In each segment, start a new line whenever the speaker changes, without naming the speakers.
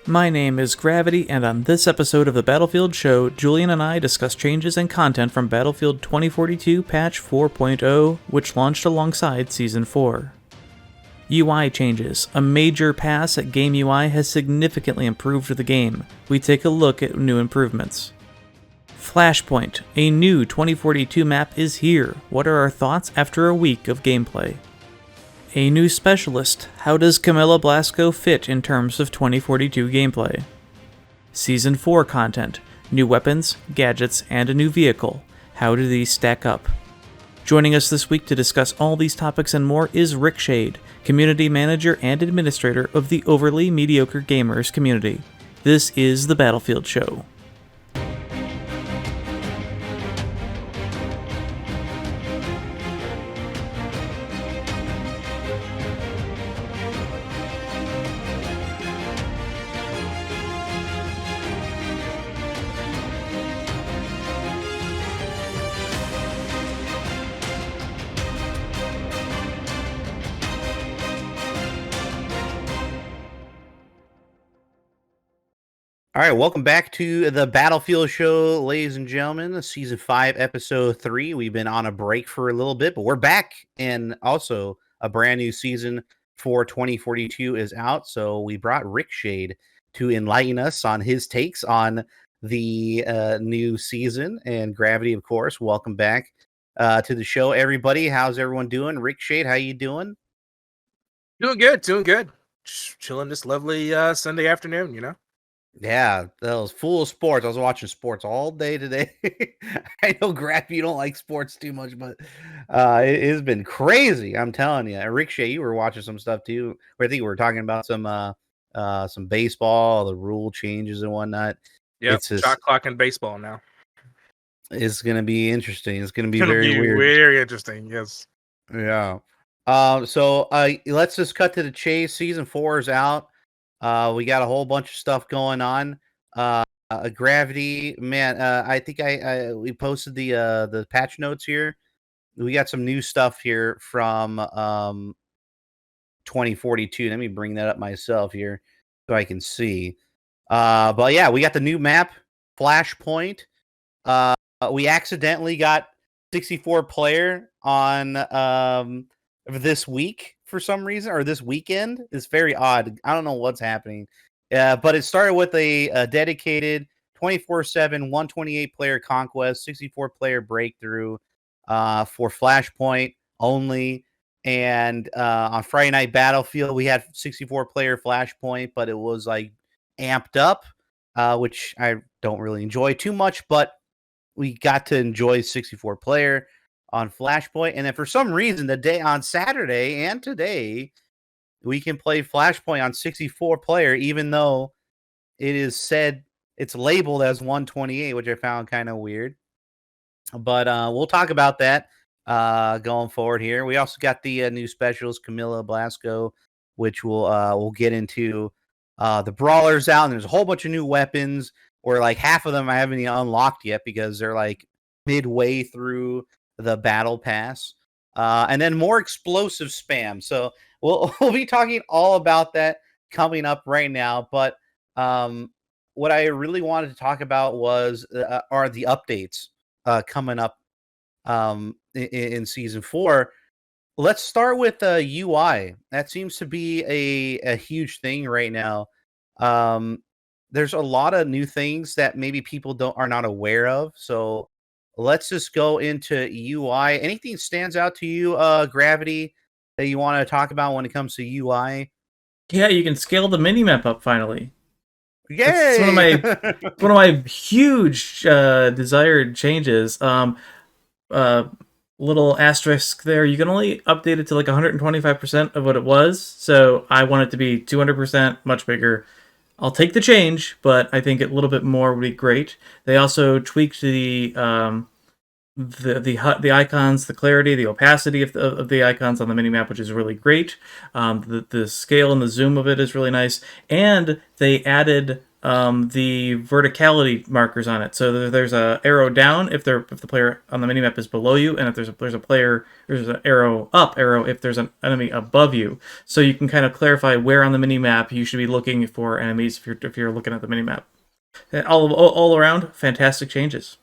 My name is Gravity, and on this episode of the Battlefield Show, Julian and I discuss changes and content from Battlefield 2042 Patch 4.0, which launched alongside Season 4. UI changes. A major pass at Game UI has significantly improved the game. We take a look at new improvements. Flashpoint, a new 2042 map is here. What are our thoughts after a week of gameplay? A new specialist. How does Camila Blasco fit in terms of 2042 gameplay? Season 4 content. New weapons, gadgets, and a new vehicle. How do these stack up? Joining us this week to discuss all these topics and more is Rickshade, community manager and administrator of the Overly Mediocre Gamers community. This is the Battlefield Show.
All right, welcome back to the Battlefield Show, ladies and gentlemen. Season 5, Episode 3. We've been on a break for a little bit, but we're back, and also a brand new season for 2042 is out. So we brought Rickshade to enlighten us on his takes on the new season. And Gravity, of course, welcome back to the show, everybody. How's everyone doing? Rickshade, how you doing?
Doing good. Just chilling this lovely Sunday afternoon, you know?
Yeah, that was full of sports. I was watching sports all day today. I know, Grab, you don't like sports too much, but it has been crazy. I'm telling you. Rickshay, you were watching some stuff too. Where I think we were talking about some baseball, the rule changes and whatnot.
Yeah,
It's just,
shot clock in baseball now.
It's going to be interesting. It's going to be
It's gonna
very
be
weird.
very interesting. Yes.
Yeah. So let's just cut to the chase. Season 4 is out. We got a whole bunch of stuff going on. Gravity, man. I think we posted the patch notes here. We got some new stuff here from 2042. Let me bring that up myself here so I can see. But yeah, we got the new map, Flashpoint. We accidentally got 64 player on this week for some reason, or this weekend. It's very odd. I don't know what's happening. But it started with a dedicated 24/7 128 player conquest, 64 player breakthrough for Flashpoint only. And on Friday Night Battlefield, we had 64 player Flashpoint, but it was like amped up, which I don't really enjoy too much, but we got to enjoy 64 player on Flashpoint. And then for some reason, the day on Saturday and today, we can play Flashpoint on 64 player, even though it is said it's labeled as 128, which I found kind of weird. But we'll talk about that going forward here. We also got the new specials, Camila Blasco, which we'll get into. The brawlers out, and there's a whole bunch of new weapons, or like half of them I haven't even unlocked yet because they're like midway through the battle pass. And then more explosive spam. So we'll be talking all about that coming up right now. But what I really wanted to talk about are the updates coming up in season 4. Let's start with UI. That seems to be a huge thing right now. There's a lot of new things that maybe people are not aware of. So let's just go into UI. Anything stands out to you, Gravity, that you want to talk about when it comes to UI?
Yeah, you can scale the minimap up finally.
Yay!
It's one of my huge desired changes. Little asterisk there. You can only update it to like 125% of what it was. So I want it to be 200%, much bigger. I'll take the change, but I think a little bit more would be great. They also tweaked the icons, the clarity, the opacity of the icons on the minimap, which is really great. The scale and the zoom of it is really nice. And they added the verticality markers on it. So there's a arrow down if the player on the minimap is below you, and if there's an arrow up arrow if there's an enemy above you. So you can kind of clarify where on the minimap you should be looking for enemies if you're looking at the minimap. All around, fantastic changes.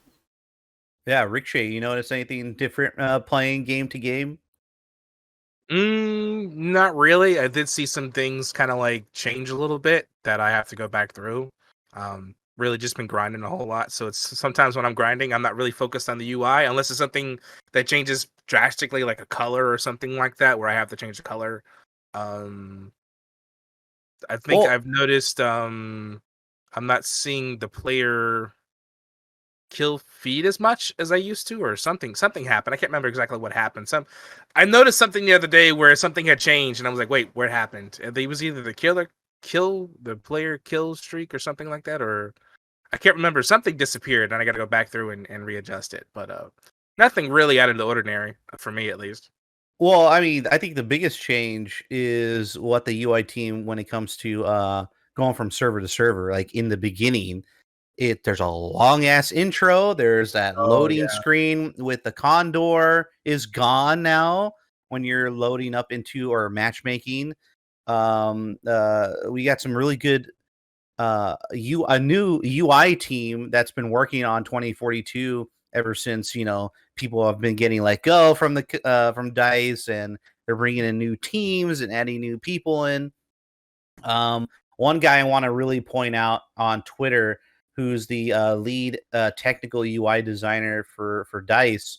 Yeah, Rickshade, you notice anything different playing game to game?
Not really. I did see some things kind of like change a little bit that I have to go back through. Really just been grinding a whole lot. So it's sometimes when I'm grinding, I'm not really focused on the UI unless it's something that changes drastically, like a color or something like that, where I have to change the color. I think
Well,
I've noticed I'm not seeing the player kill feed as much as I used to, or something happened. I can't remember exactly what happened. I noticed something the other day where something had changed, and I was like, "Wait, what happened?" And it was either the player kill streak or something like that, or I can't remember. Something disappeared, and I got to go back through and readjust it. But nothing really out of the ordinary for me, at least.
Well, I mean, I think the biggest change is what the UI team when it comes to going from server to server. Like in the beginning, there's a long ass intro. There's that
Oh
loading
yeah,
screen with the condor is gone now when you're loading up into or matchmaking. We got some really good a new UI team that's been working on 2042 ever since people have been getting let go from the from Dice, and they're bringing in new teams and adding new people in. One guy I want to really point out on Twitter, who's the lead technical UI designer for Dice,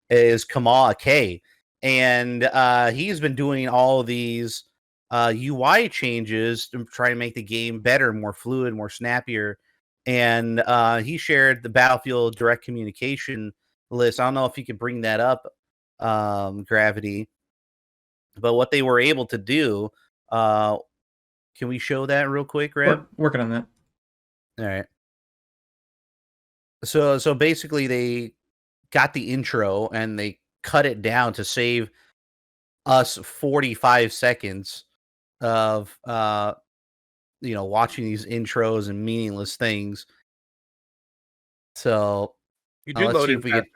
is Kamala K, and he's been doing all of these UI changes to try to make the game better, more fluid, more snappier. And he shared the Battlefield direct communication list. I don't know if you could bring that up, Gravity, but what they were able to do. Can we show that real quick, Rev?
Working on that.
All right. So basically, they got the intro and they cut it down to save us 45 seconds of watching these intros and meaningless things. So
you do
let's
load
see
in
if we
faster.
get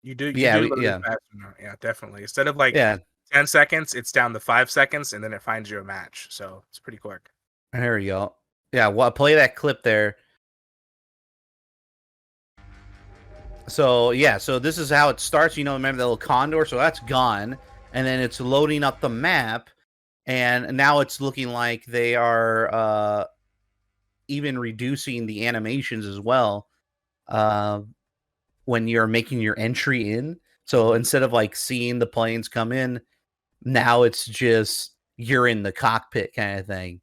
You do
yeah
load in
yeah
faster now. Yeah, definitely. Instead of like
yeah
10 seconds, it's down to 5 seconds, and then it finds you a match. So it's pretty quick.
there we go. Yeah, well, play that clip there. So yeah, so this is how it starts. Remember the little condor? So that's gone, and then it's loading up the map, and now it's looking like they are even reducing the animations as well. When you're making your entry in. So instead of like seeing the planes come in, now it's just you're in the cockpit kind of thing.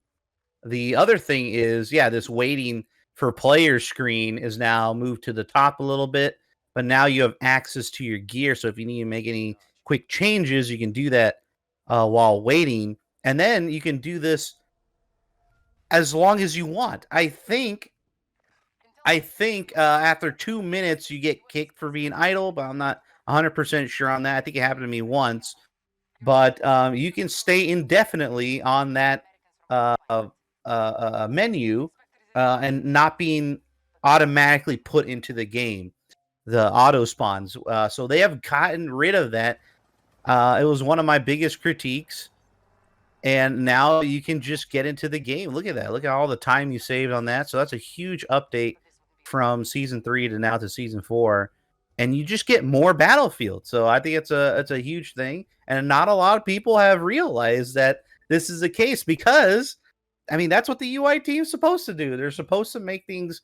The other thing is, yeah, this waiting for player screen is now moved to the top a little bit, but now you have access to your gear. So if you need to make any quick changes, you can do that while waiting. And then you can do this as long as you want. I think after 2 minutes you get kicked for being idle, but I'm not 100% sure on that. I think it happened to me once, but you can stay indefinitely on that menu and not being automatically put into the game, the auto spawns. So they have gotten rid of that. It was one of my biggest critiques. And now you can just get into the game. Look at that. Look at all the time you saved on that. So that's a huge update from season 3 to now to season 4. And you just get more Battlefield. So I think it's a huge thing. And not a lot of people have realized that this is the case because I mean that's what the UI team's supposed to do. They're supposed to make things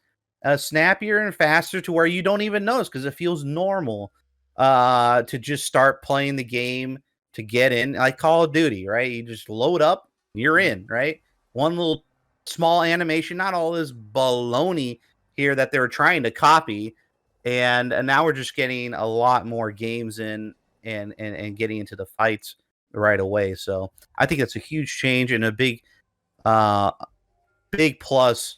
snappier and faster to where you don't even notice because it feels normal to just start playing the game, to get in, like Call of Duty, right? You just load up, you're in, right? One little small animation, not all this baloney here that they're trying to copy. And now we're just getting a lot more games in and getting into the fights right away. So I think it's a huge change and a uh big plus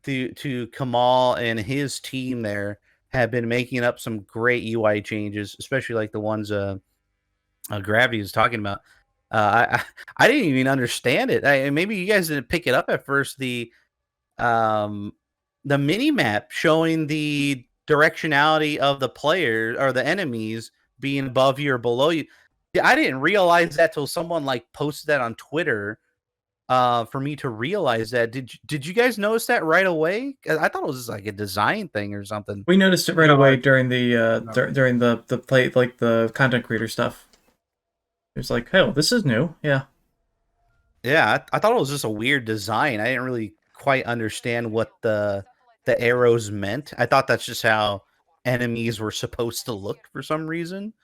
to Kamal and his team there have been making up some great UI changes, especially like the ones Gravity is talking about. I didn't even understand it. Maybe you guys didn't pick it up at first. the mini map showing the directionality of the player or the enemies being above you or below you. Yeah, I didn't realize that till someone like posted that on Twitter. For me to realize that. Did you guys notice that right away? I thought it was just like a design thing or something.
We noticed it right
No,
away
I-
during the during the play, like the content creator stuff. It was like, oh, this is new. Yeah.
Yeah, I thought it was just a weird design. I didn't really quite understand what the arrows meant. I thought that's just how enemies were supposed to look for some reason.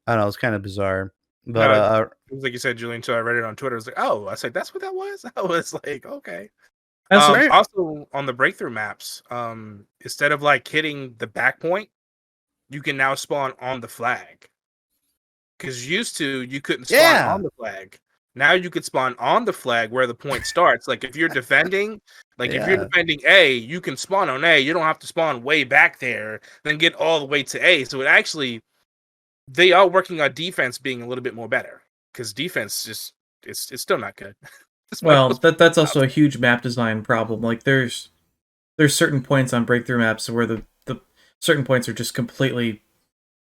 I don't know, it's kind of bizarre. But
No, it was like you said, Julian. So I read it on Twitter. I was like, oh, I was like, that's what that was. I was like, okay.
That's
right.
Also on the breakthrough maps, instead of like hitting the back point, you can now spawn on the flag. Because used to you couldn't spawn on the flag. Now you could spawn on the flag where the point starts. Like if you're defending, if you're defending A, you can spawn on A. You don't have to spawn way back there, then get all the way to A. So it actually, they are working on defense being a little bit more better. Because defense just it's still not good.
well, that's also a huge map design problem. Like there's certain points on breakthrough maps where the certain points are just completely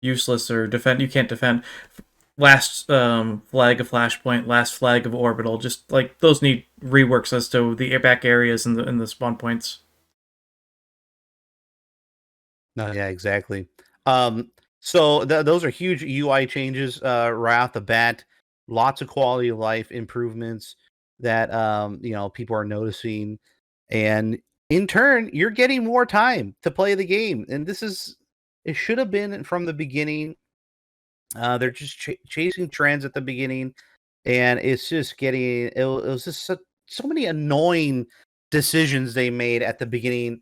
useless or you can't defend. Last flag of Flashpoint, last flag of Orbital, just like those need reworks as to the back areas and the spawn points.
No, yeah, exactly. So those are huge UI changes right off the bat. Lots of quality of life improvements that people are noticing, and in turn, you're getting more time to play the game. And it should have been from the beginning. They're just chasing trends at the beginning, and it's just getting it was just so many annoying decisions they made at the beginning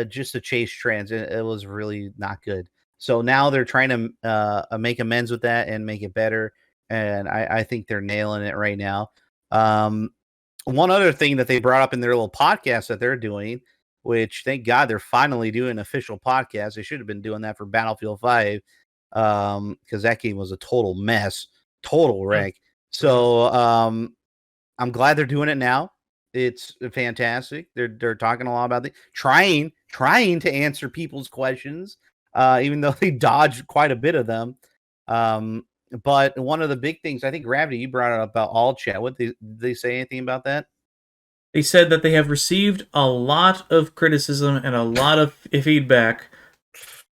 just to chase trends, and it was really not good. So now they're trying to make amends with that and make it better, and I think they're nailing it right now. One other thing that they brought up in their little podcast that they're doing, which thank God they're finally doing an official podcast. They should have been doing that for Battlefield 5 because that game was a total mess, total wreck. So I'm glad they're doing it now. It's fantastic. They're talking a lot about trying to answer people's questions, even though they dodged quite a bit of them. But one of the big things, I think, Gravity, you brought it up about all chat. Did they say anything about that?
They said that they have received a lot of criticism and a lot of feedback.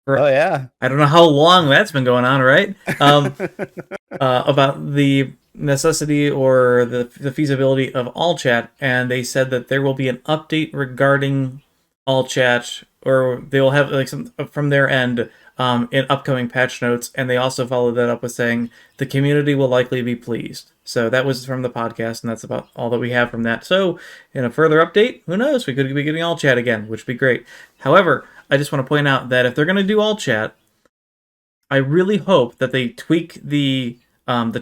Oh yeah,
I don't know how long that's been going on, right? About the necessity or the feasibility of all chat, and they said that there will be an update regarding all chat, or they will have like some from their end in upcoming patch notes, and they also followed that up with saying the community will likely be pleased. So that was from the podcast, and that's about all that we have from that. So in a further update, who knows? We could be getting all chat again, which would be great. However, I just want to point out that if they're going to do all chat, I really hope that they tweak the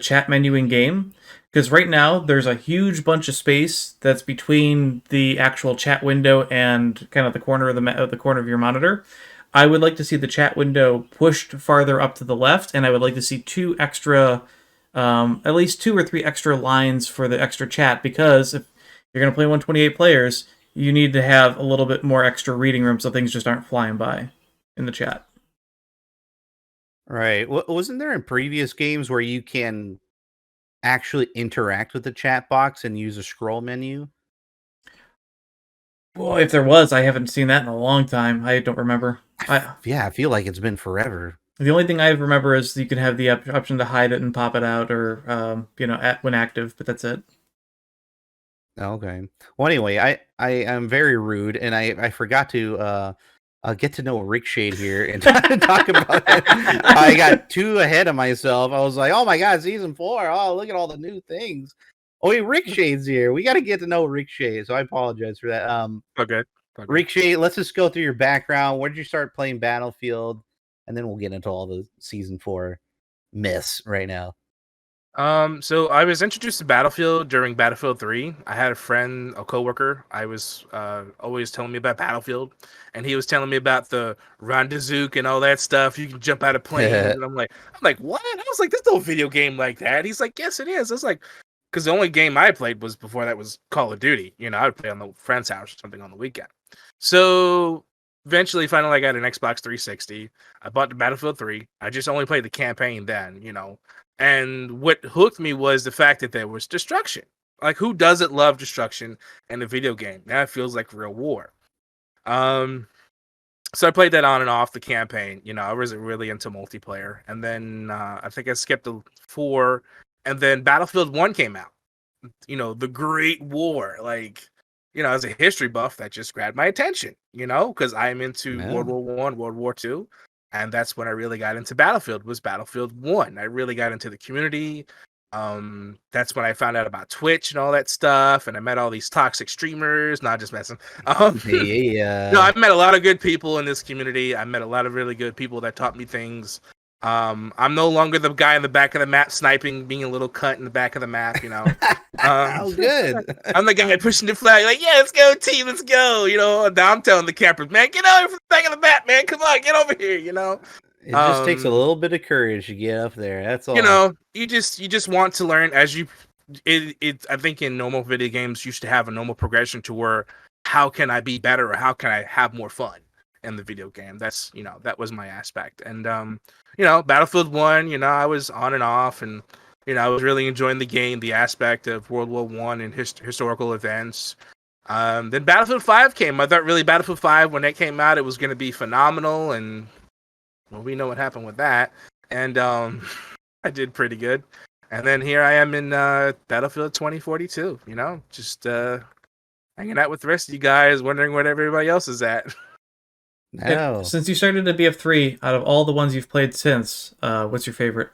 chat menu in game, because right now there's a huge bunch of space that's between the actual chat window and kind of the corner of the corner of your monitor. I would like to see the chat window pushed farther up to the left, and I would like to see at least 2 or 3 extra lines for the extra chat, because if you're going to play 128 players, you need to have a little bit more extra reading room so things just aren't flying by in the chat.
Right. Wasn't there in previous games where you can actually interact with the chat box and use a scroll menu?
Boy, if there was, I haven't seen that in a long time. I don't remember.
Yeah, I feel like it's been forever.
The only thing I remember is you can have the option to hide it and pop it out, or when active, but that's it.
Okay. Well, anyway, I am very rude, and I forgot to get to know Rickshade here and talk about it. I got too ahead of myself. I was like, oh my God, season 4. Oh, look at all the new things. Oh, wait, Rickshade's here. We got to get to know Rickshade, so I apologize for that.
Okay.
Rickshade, let's just go through your background. Where did you start playing Battlefield? And then we'll get into all the season 4 myths right now.
So I was introduced to Battlefield during Battlefield 3. I had a friend, a coworker. I was always telling me about Battlefield, and he was telling me about the rendezvous and all that stuff. You can jump out of planes, and I'm like, what? I was like, there's no video game like that. He's like, yes, it is. I was like, because the only game I played was before that was Call of Duty. I would play on the friend's house or something on the weekend. So eventually, finally, I got an Xbox 360. I bought the Battlefield 3. I just only played the campaign then, And what hooked me was the fact that there was destruction. Like, who doesn't love destruction in a video game? Now it feels like real war. So I played that on and off the campaign. I wasn't really into multiplayer. And then I think I skipped the 4. And then Battlefield 1 came out. The Great War. Like, as a history buff, that just grabbed my attention, because I'm into World War I, World War II. And that's when I really got into Battlefield, was Battlefield 1. I really got into the community. That's when I found out about Twitch and all that stuff, and I met all these toxic streamers. Not just messing.
Yeah.
No, I met a lot of good people in this community. I met a lot of really good people that taught me things. I'm no longer the guy in the back of the map sniping, being a little cunt in the back of the map.
Oh, good.
I'm the guy pushing the flag, like, yeah, let's go, team, let's go. Now I'm telling the campers, man, get over from the back of the map, man. Come on, get over here.
It just takes a little bit of courage to get up there. That's all.
You just want to learn as you. I think in normal video games, you should have a normal progression to where how can I be better or how can I have more fun in the video game. That's that was my aspect. And Battlefield 1, I was on and off, and I was really enjoying the game, the aspect of World War I and historical events. Then Battlefield 5 came. I thought really Battlefield 5 when that came out, it was going to be phenomenal, and well, we know what happened with that. And I did pretty good. And then here I am in Battlefield 2042, just hanging out with the rest of you guys, wondering where everybody else is at.
No.
Since you started at BF3, out of all the ones you've played since, what's your favorite?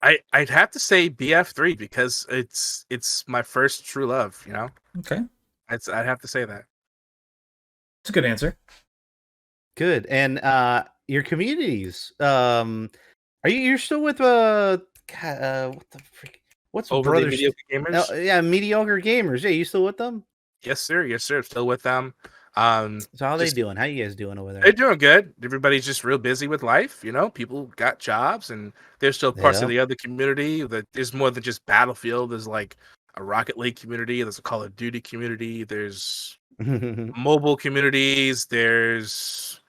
I'd have to say BF3 because it's my first true love,
Okay.
I'd have to say that.
It's a good answer.
Good. And your communities. You're still with what the freak? What's
Overly
Brothers?
Mediocre Gamers?
Yeah, Mediocre Gamers. Yeah, you still with them?
Yes, sir. Still with them.
So how are they doing? How you guys doing over there?
They're doing good. Everybody's just real busy with life. People got jobs, and there's still parts of the other community that is more than just Battlefield. There's like a Rocket League community. There's a Call of Duty community. There's mobile communities. There's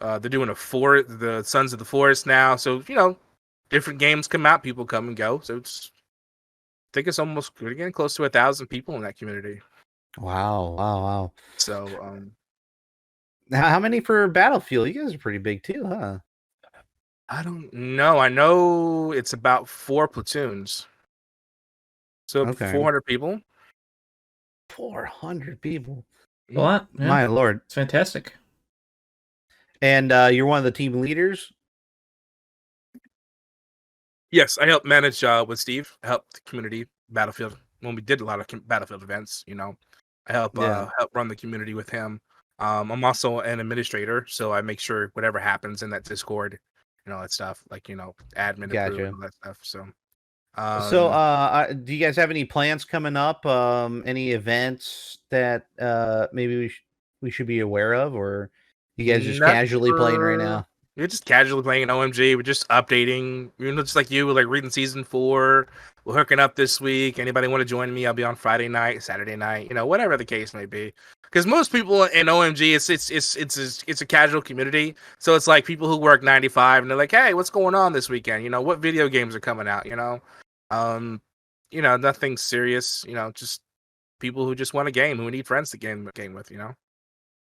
they're doing the Sons of the Forest now. So different games come out. People come and go. So I think it's almost getting close to 1,000 people in that community.
Wow.
So
how many for Battlefield? You guys are pretty big too, huh?
I don't know. I know it's about 4 platoons. So 400 people.
400 people.
A lot. Yeah.
My lord.
It's fantastic.
And you're one of the team leaders?
Yes, I helped manage with Steve. I helped the community Battlefield when we did a lot of Battlefield events. I help run the community with him. I'm also an administrator, so I make sure whatever happens in that Discord, that stuff, like admin approve and all that stuff. So,
do you guys have any plans coming up? Any events that maybe we should be aware of, or you guys just casually playing right now?
We're just casually playing OMG. We're just updating. Just like you, we're like reading season 4. We're hooking up this week. Anybody want to join me? I'll be on Friday night, Saturday night. Whatever the case may be. Because most people in OMG, it's a casual community. So it's like people who work 9 to 5, and they're like, "Hey, what's going on this weekend? What video games are coming out? Nothing serious. Just people who just want a game, who need friends to game with.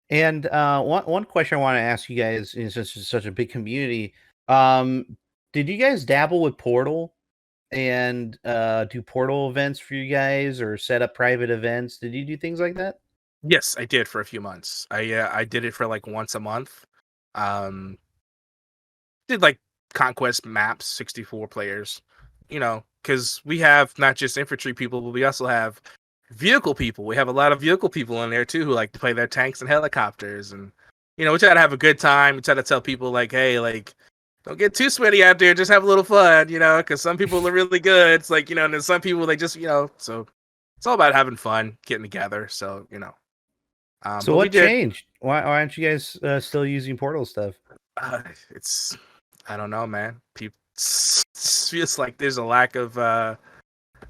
And one question I want to ask you guys, since it's such a big community, did you guys dabble with Portal and do Portal events for you guys, or set up private events? Did you do things like that?
Yes, I did for a few months. I did it for like once a month. Did like conquest maps, 64 players. Because we have not just infantry people, but we also have vehicle people. We have a lot of vehicle people in there too who like to play their tanks and helicopters, and we try to have a good time. We try to tell people like, hey, like, don't get too sweaty out there, just have a little fun, because some people are really good. It's like, and then some people they just, so it's all about having fun, getting together. So
so what changed? Why aren't you guys still using Portal stuff?
I don't know, man. People feels like there's a lack of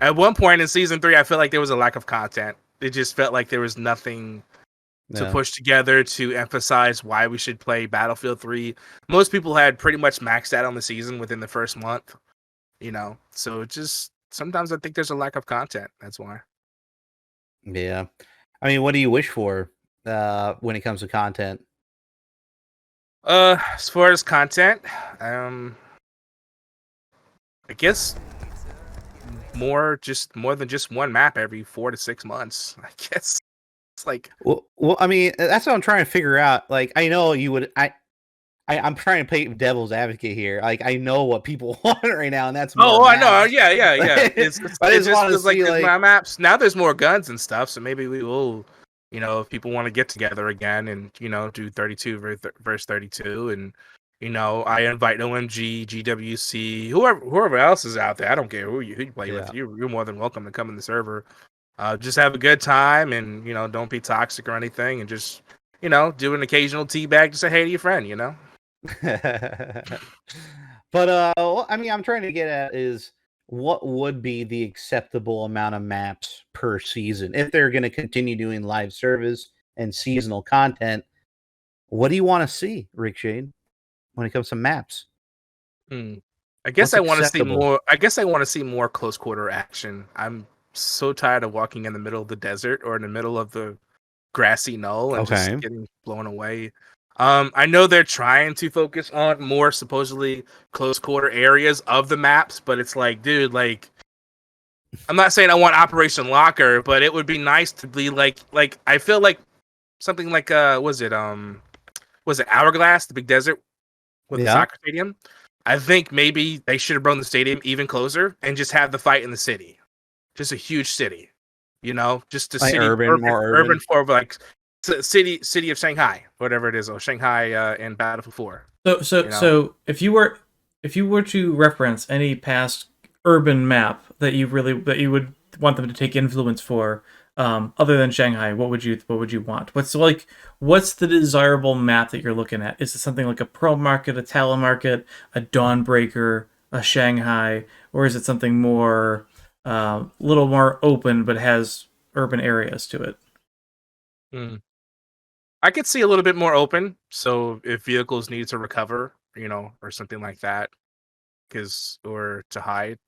At one point in season 3, I feel like there was a lack of content. It just felt like there was nothing to push together to emphasize why we should play Battlefield 3. Most people had pretty much maxed out on the season within the first month, so it just sometimes I think there's a lack of content. That's why.
Yeah. I mean, what do you wish for when it comes to content?
As far as content, I guess more than just one map every 4 to 6 months. I guess it's like,
well, I mean, that's what I'm trying to figure out. Like, I know you would. I'm trying to play devil's advocate here. Like, I know what people want right now, and that's more
I know,
maps.
yeah. It's
I
it
just
just
want to
feels like
see,
there's
like,
more maps now. There's more guns and stuff, so maybe we will, if people want to get together again and do 32 versus 32, and I invite OMG, GWC, whoever else is out there. I don't care who you play with. You're more than welcome to come in the server. Just have a good time, and don't be toxic or anything, and just do an occasional teabag to say hey to your friend.
But what I mean, I'm trying to get at is what would be the acceptable amount of maps per season if they're going to continue doing live service and seasonal content. What do you want to see, Rickshade, when it comes to maps?
I guess
What's
I want to see
acceptable?
more. I guess I want to see more close quarter action. I'm so tired of walking in the middle of the desert or in the middle of the grassy knoll and just
Okay.
getting blown away. I know they're trying to focus on more supposedly close quarter areas of the maps, but it's like, dude, like, I'm not saying I want Operation Locker, but it would be nice to be like I feel like something like was it Hourglass, the big desert with the
Yeah.
soccer stadium? I think maybe they should have brought the stadium even closer and just have the fight in the city, just a huge city, just a
Like
city,
more urban.
for like city of Shanghai, whatever it is, or Shanghai in Battlefield 4.
So if you were to reference any past urban map that you would want them to take influence for, other than Shanghai, what would you want? What's the desirable map that you're looking at? Is it something like a Pearl Market, a Talon Market, a Dawnbreaker, a Shanghai, or is it something more little more open but has urban areas to it?
I could see a little bit more open, so if vehicles need to recover, or something like that, or to hide,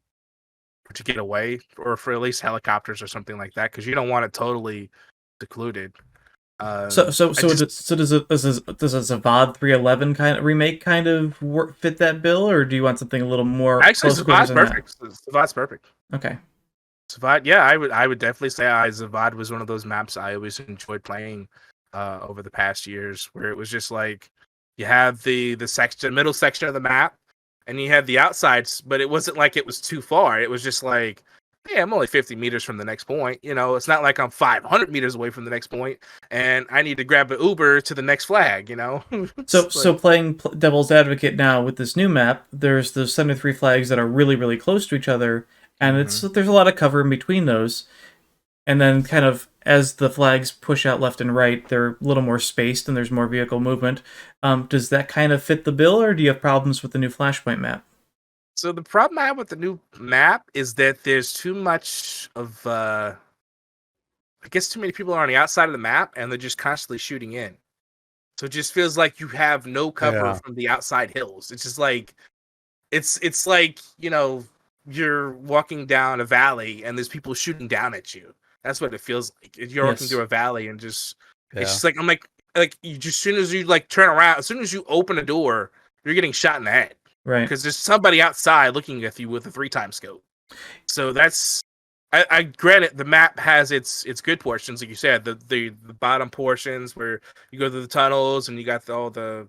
or to get away, or for at least helicopters or something like that, because you don't want it totally secluded.
Does a Zavad 311 kind of remake fit that bill, or do you want something a little more?
Actually, Zavad's perfect. Zavad's perfect.
Okay.
Zavad, yeah, I would definitely say Zavad was one of those maps I always enjoyed playing over the past years, where it was just like you have the middle section of the map, and you had the outsides, but it wasn't like it was too far. It was just like, yeah, I'm only 50 meters from the next point. It's not like I'm 500 meters away from the next point, and I need to grab an Uber to the next flag.
So playing devil's advocate now with this new map, there's those 73 flags that are really, really close to each other, and there's a lot of cover in between those. And then kind of as the flags push out left and right, they're a little more spaced and there's more vehicle movement. Does that kind of fit the bill, or do you have problems with the new Flashpoint map?
So the problem I have with the new map is that there's too much of, I guess too many people are on the outside of the map and they're just constantly shooting in. So it just feels like you have no cover from the outside hills. It's just like, it's like, you're walking down a valley and there's people shooting down at you. That's what it feels like. You're walking through a valley and it's just like, I'm like you just, as soon as you like turn around, as soon as you open a door, you're getting shot in the head.
Right.
Because there's somebody outside looking at you with a 3x scope. So that's, I granted the map has its good portions, like you said, the bottom portions where you go through the tunnels and you got all the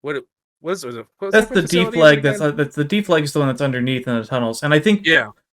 that's
the D flag. That's the D flag is the one that's underneath in the tunnels, and I think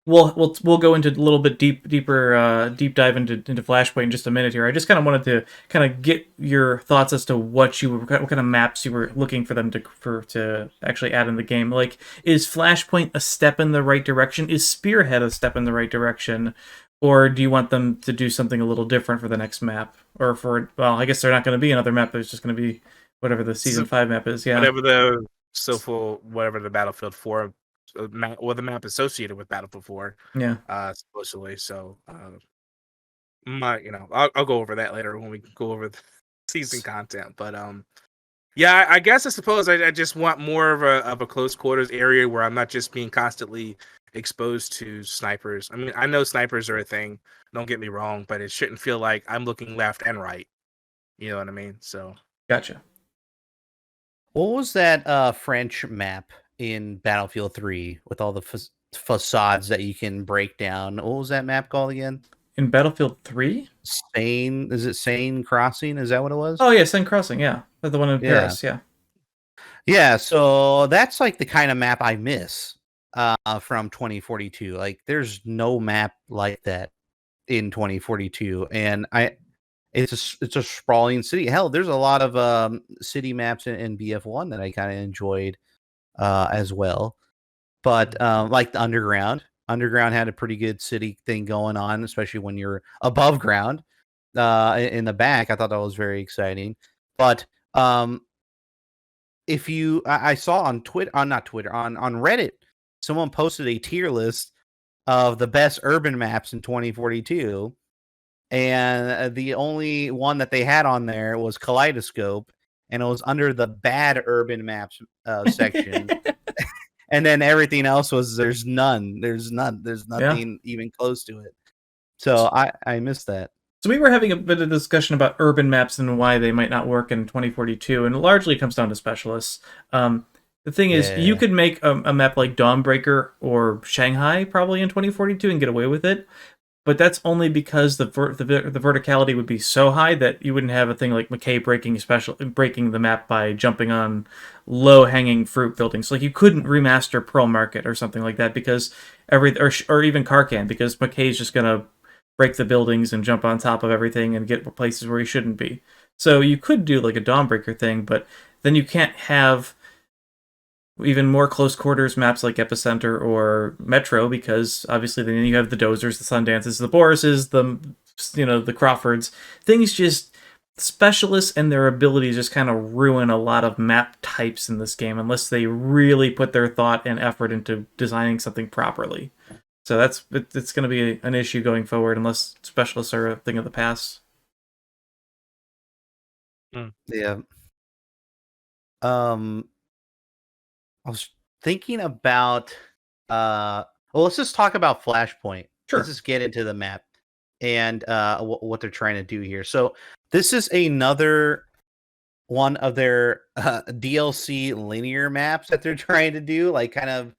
we'll go into a little bit deep dive into Flashpoint in just a minute here. I just kind of wanted to kind of get your thoughts as to what kind of maps you were looking for them to actually add in the game. Like, is Flashpoint a step in the right direction? Is Spearhead a step in the right direction? Or do you want them to do something a little different for the next map? Or I guess they're not going to be another map. There's just going to be whatever the season 5 map is. Yeah.
Whatever the Battlefield 4 map, or the map associated with Battlefield 4.
Yeah.
Supposedly. So, I'll go over that later when we go over the season content. But yeah, I guess I suppose I just want more of a close quarters area where I'm not just being constantly exposed to snipers. I mean, I know snipers are a thing. Don't get me wrong, but it shouldn't feel like I'm looking left and right. You know what I mean? So
Gotcha.
What was that French map in Battlefield 3 with all the facades that you can break down? What was that map called again?
In Battlefield 3?
Seine, is it Seine Crossing? Is that what it was?
Oh, yeah, Seine Crossing, yeah. The one in Paris, yeah.
Yeah, so that's like the kind of map I miss from 2042. Like, there's no map like that in 2042, and it's a sprawling city. Hell, there's a lot of city maps in BF1 that I kind of enjoyed as well. But like the underground had a pretty good city thing going on, especially when you're above ground. In the back, I thought that was very exciting. But if you, I saw on Twitter, on not Twitter, on Reddit, someone posted a tier list of the best urban maps in 2042, and the only one that they had on there was Kaleidoscope, and it was under the bad urban maps section. And then everything else was there's nothing even close to it. So I missed that.
So we were having a bit of discussion about urban maps and why they might not work in 2042, and it largely comes down to specialists. The thing is, you could make a map like Dawnbreaker or Shanghai probably in 2042 and get away with it, but that's only because the verticality would be so high that you wouldn't have a thing like McKay breaking the map by jumping on low-hanging fruit buildings. Like, you couldn't remaster Pearl Market or something like that because or even Karkan, because McKay's just gonna break the buildings and jump on top of everything and get places where he shouldn't be. So you could do like a Dawnbreaker thing, but then you can't have even more close quarters maps like Epicenter or Metro, because obviously then you have the Dozers, the Sundances, the Boruses, the Crawfords. Things just, specialists and their abilities just kind of ruin a lot of map types in this game unless they really put their thought and effort into designing something properly. So it's going to be an issue going forward unless specialists are a thing of the past.
Yeah. I was thinking about well, let's just talk about Flashpoint.
Sure.
Let's just get into the map and what they're trying to do here. So this is another one of their DLC linear maps that they're trying to do, like kind of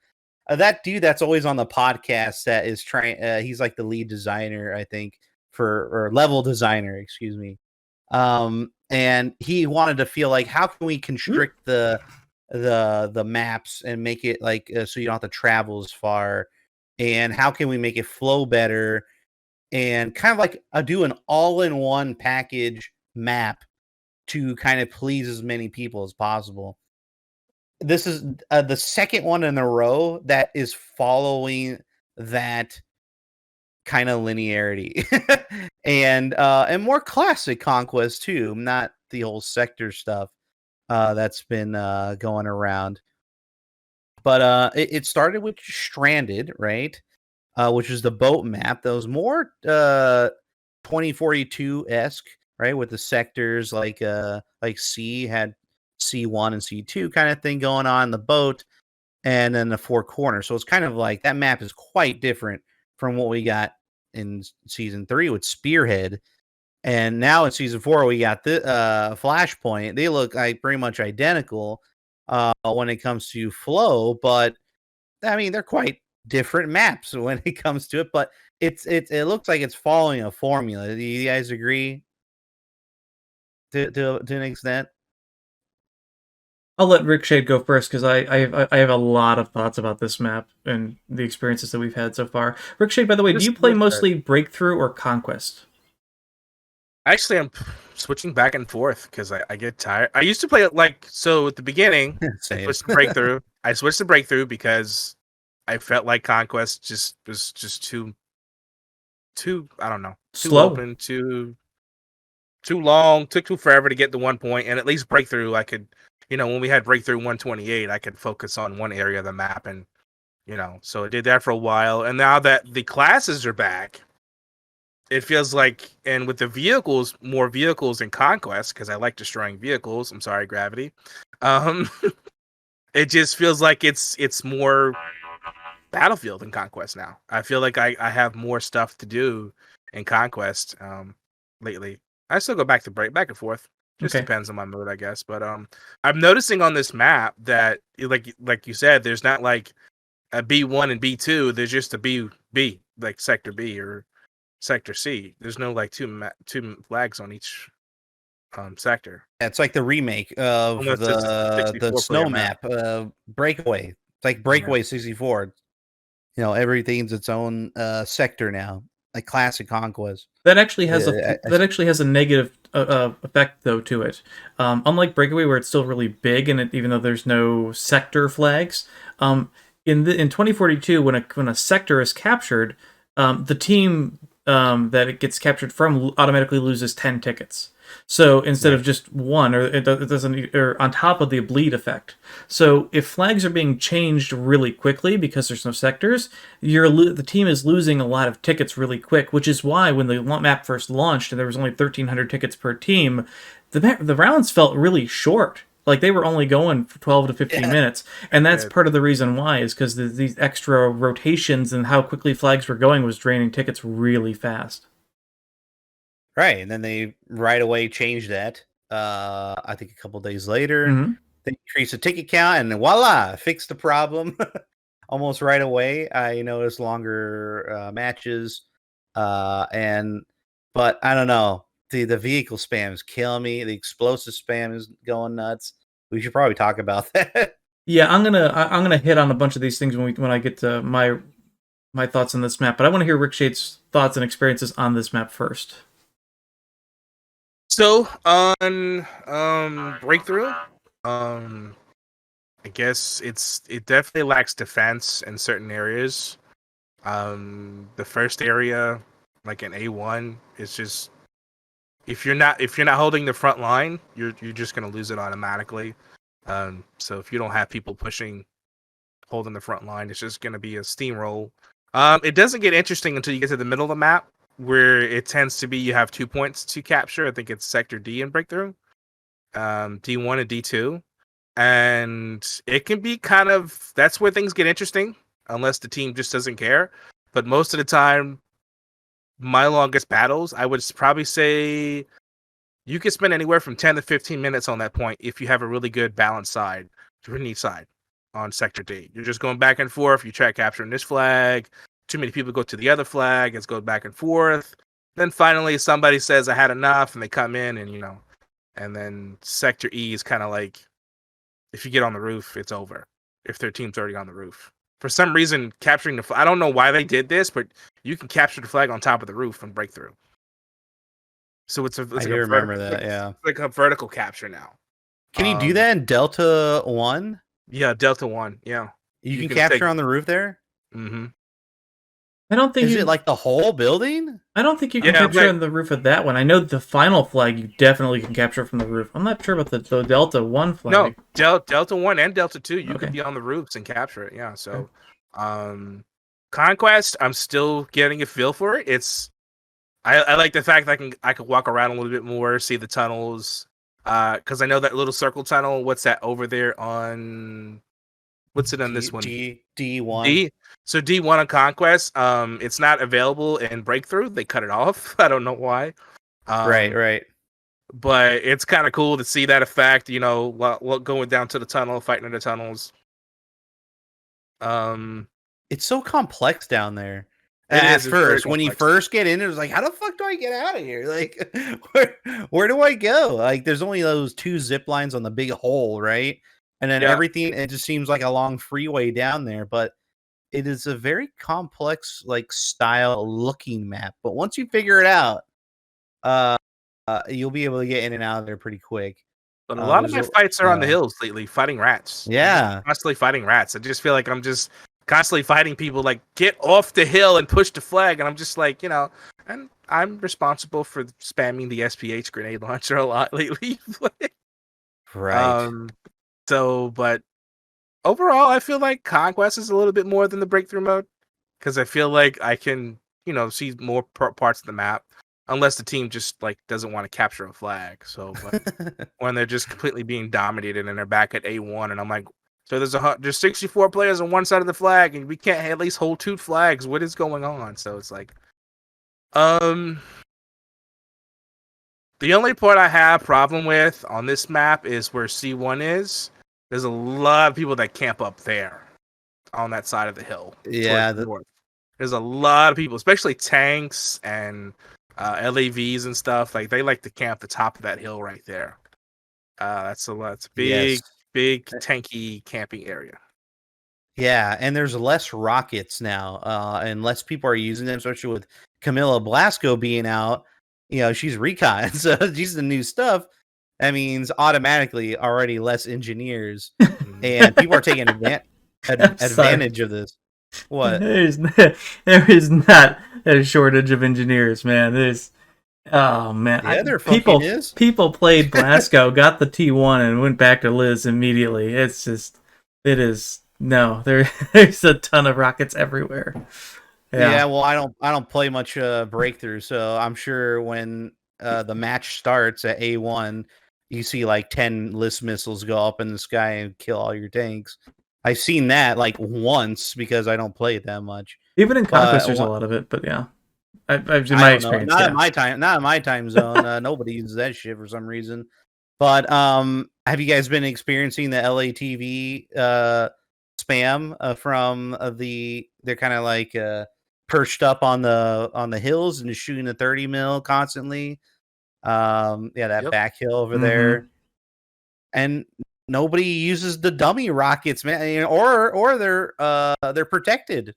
that dude that's always on the podcast that is trying. He's like the lead designer, I think, or level designer, excuse me. And he wanted to feel like, how can we constrict the maps and make it like so you don't have to travel as far, and how can we make it flow better, and kind of like do an all-in-one package map to kind of please as many people as possible. This is the second one in a row that is following that kind of linearity and more classic Conquest too, not the whole sector stuff that's been going around. But it started with Stranded, right? Which is the boat map that was more 2042-esque, right? With the sectors like C had C1 and C2 kind of thing going on the boat, and then the four corners. So it's kind of like that map is quite different from what we got in season 3 with Spearhead. And now in season 4, we got the Flashpoint. They look like pretty much identical when it comes to flow, but I mean, they're quite different maps when it comes to it. But it looks like it's following a formula. Do you guys agree to an extent?
I'll let Rickshade go first because I have a lot of thoughts about this map and the experiences that we've had so far. Rickshade, by the way, do you play mostly Breakthrough or Conquest?
Actually, I'm switching back and forth because I get tired. I used to play it so at the beginning. I switched to Breakthrough. I switched to Breakthrough because I felt like Conquest was just too I don't know, too
slow,
open, too long, took too forever to get to one point. And at least Breakthrough, I could, when we had Breakthrough 128, I could focus on one area of the map and So it did that for a while, and now that the classes are back, it feels like, and with the vehicles, more vehicles in Conquest, because I like destroying vehicles. I'm sorry, Gravity. Um, it just feels like it's more Battlefield in Conquest now. I feel like I have more stuff to do in Conquest lately. I still go back and forth. Just
Okay.
depends on my mood, I guess. But I'm noticing on this map that like you said, there's not like a B1 and B2. There's just a B, like Sector B or Sector C. There's no like two flags on each sector.
It's like the remake of
Unless it's a
the
64
snow
player map.
map, Breakaway. It's like Breakaway 64. Everything's its own sector now, like classic Conquest.
That actually has
I-
that actually has a negative effect though to it. Unlike Breakaway, where it's still really big, and even though there's no sector flags, in 2042, when a sector is captured, the team that it gets captured from automatically loses 10 tickets. So instead of just one, or it doesn't, or on top of the bleed effect. So if flags are being changed really quickly because there's no sectors, the team is losing a lot of tickets really quick. Which is why when the map first launched and there was only 1,300 tickets per team, the rounds felt really short. Like they were only going for 12 to 15 minutes, and that's part of the reason why is because these extra rotations and how quickly flags were going was draining tickets really fast.
Right, and then they right away changed that. I think a couple days later,
Mm-hmm.
they increased the ticket count, and voila, fixed the problem almost right away. I noticed longer matches, but I don't know. The vehicle spam is killing me. The explosive spam is going nuts. We should probably talk about that.
Yeah, I'm gonna hit on a bunch of these things when I get to my thoughts on this map, but I want to hear Rickshade's thoughts and experiences on this map first.
So on Breakthrough, I guess it definitely lacks defense in certain areas. The first area, like in A1, is just if you're not holding the front line, you're just gonna lose it automatically. So if you don't have people holding the front line, it's just gonna be a steamroll. It doesn't get interesting until you get to the middle of the map, where it tends to be you have 2 points to capture. I think it's Sector D in Breakthrough, D1 and D2, and it can be that's where things get interesting, unless the team just doesn't care. But most of the time, my longest battles, I would probably say you could spend anywhere from 10 to 15 minutes on that point if you have a really good balanced side, from each side on Sector D. You're just going back and forth. You try capturing this flag. Too many people go to the other flag. It's going back and forth. Then finally somebody says, I had enough, and they come in and then Sector E is kind of like, if you get on the roof, it's over. If their team's already on the roof. For some reason, capturing the flag, I don't know why they did this, but you can capture the flag on top of the roof and Breakthrough. So it's
I do remember that, yeah.
like a vertical capture now.
Can you do that in Delta 1?
Yeah, Delta 1, yeah.
You can capture on the roof there?
Mm-hmm.
I don't think
Is it like the whole building?
I don't think you can capture on the roof of that one. I know the final flag you definitely can capture from the roof. I'm not sure about the Delta 1 flag.
No, Delta 1 and Delta 2, you could be on the roofs and capture it. Yeah, so Conquest, I'm still getting a feel for it. I like the fact that I can walk around a little bit more, see the tunnels. Because I know that little circle tunnel, what's that over there on what's it on this one?
D1.
So D1 on Conquest, it's not available in Breakthrough. They cut it off. I don't know why.
Right.
But it's kind of cool to see that effect, going down to the tunnel, fighting in the tunnels.
It's so complex down there.
At
first, when you first get in, it was like, how the fuck do I get out of here? Like, where do I go? Like, there's only those 2 zip lines on the big hole, right? And then everything, it just seems like a long freeway down there. But it is a very complex, like, style looking map. But once you figure it out, you'll be able to get in and out of there pretty quick.
But a lot of my fights are on the hills lately, fighting rats.
Yeah.
Constantly fighting rats. I just feel like I'm just constantly fighting people, like, get off the hill and push the flag. And I'm just like, and I'm responsible for spamming the SPH grenade launcher a lot lately.
Right.
But overall, I feel like Conquest is a little bit more than the breakthrough mode because I feel like I can, see more parts of the map, unless the team just like doesn't want to capture a flag. So, but when they're just completely being dominated and they're back at A1, and I'm like, so there's 64 players on one side of the flag, and we can't at least hold 2 flags. What is going on? So it's like, the only part I have problem with on this map is where C1 is. There's a lot of people that camp up there on that side of the hill.
Yeah,
North. There's a lot of people, especially tanks and LAVs and stuff. Like they like to camp the top of that hill right there. That's a big, big tanky camping area.
Yeah, and there's less rockets now, and less people are using them, especially with Camila Blasco being out. She's recon, so she's the new stuff. That means automatically already less engineers, and people are taking advantage of this. What?
There is not a shortage of engineers, man. Oh man,
Yeah, there
people
is.
People played Blasco, got the T1, and went back to Liz immediately. There's a ton of rockets everywhere.
Yeah, well, I don't play much breakthrough, so I'm sure when the match starts at A1, you see like 10 Liz missiles go up in the sky and kill all your tanks. I've seen that like once because I don't play it that much.
Even in Conquest, there's a lot of it, but yeah. In my experience,
not in my time zone. Nobody uses that shit for some reason. But have you guys been experiencing the LATV spam from they're kind of like perched up on the hills and just shooting a 30 mil constantly. That back hill over there, and nobody uses the dummy rockets, man, or they're protected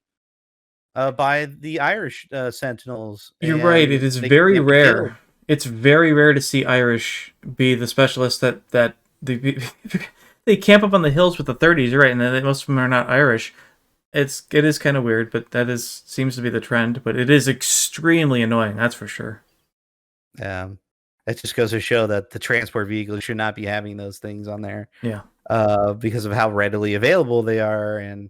by the Irish Sentinels.
You're right. It is very rare. It's very rare to see Irish be the specialist that they camp up on the hills with the 30s. You're right, and most of them are not Irish. It is kind of weird, but seems to be the trend. But it is extremely annoying, that's for sure.
It just goes to show that the transport vehicles should not be having those things on there.
Yeah.
Because of how readily available they are, and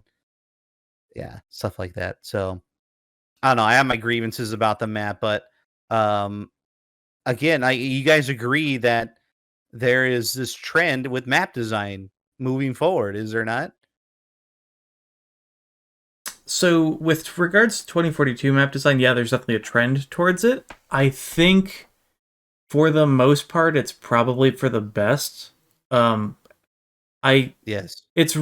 stuff like that. So I don't know. I have my grievances about the map, but again, you guys agree that there is this trend with map design moving forward, is there not?
So with regards to 2042 map design, there's definitely a trend towards it. I think for the most part, it's probably for the best.
Yes.
It's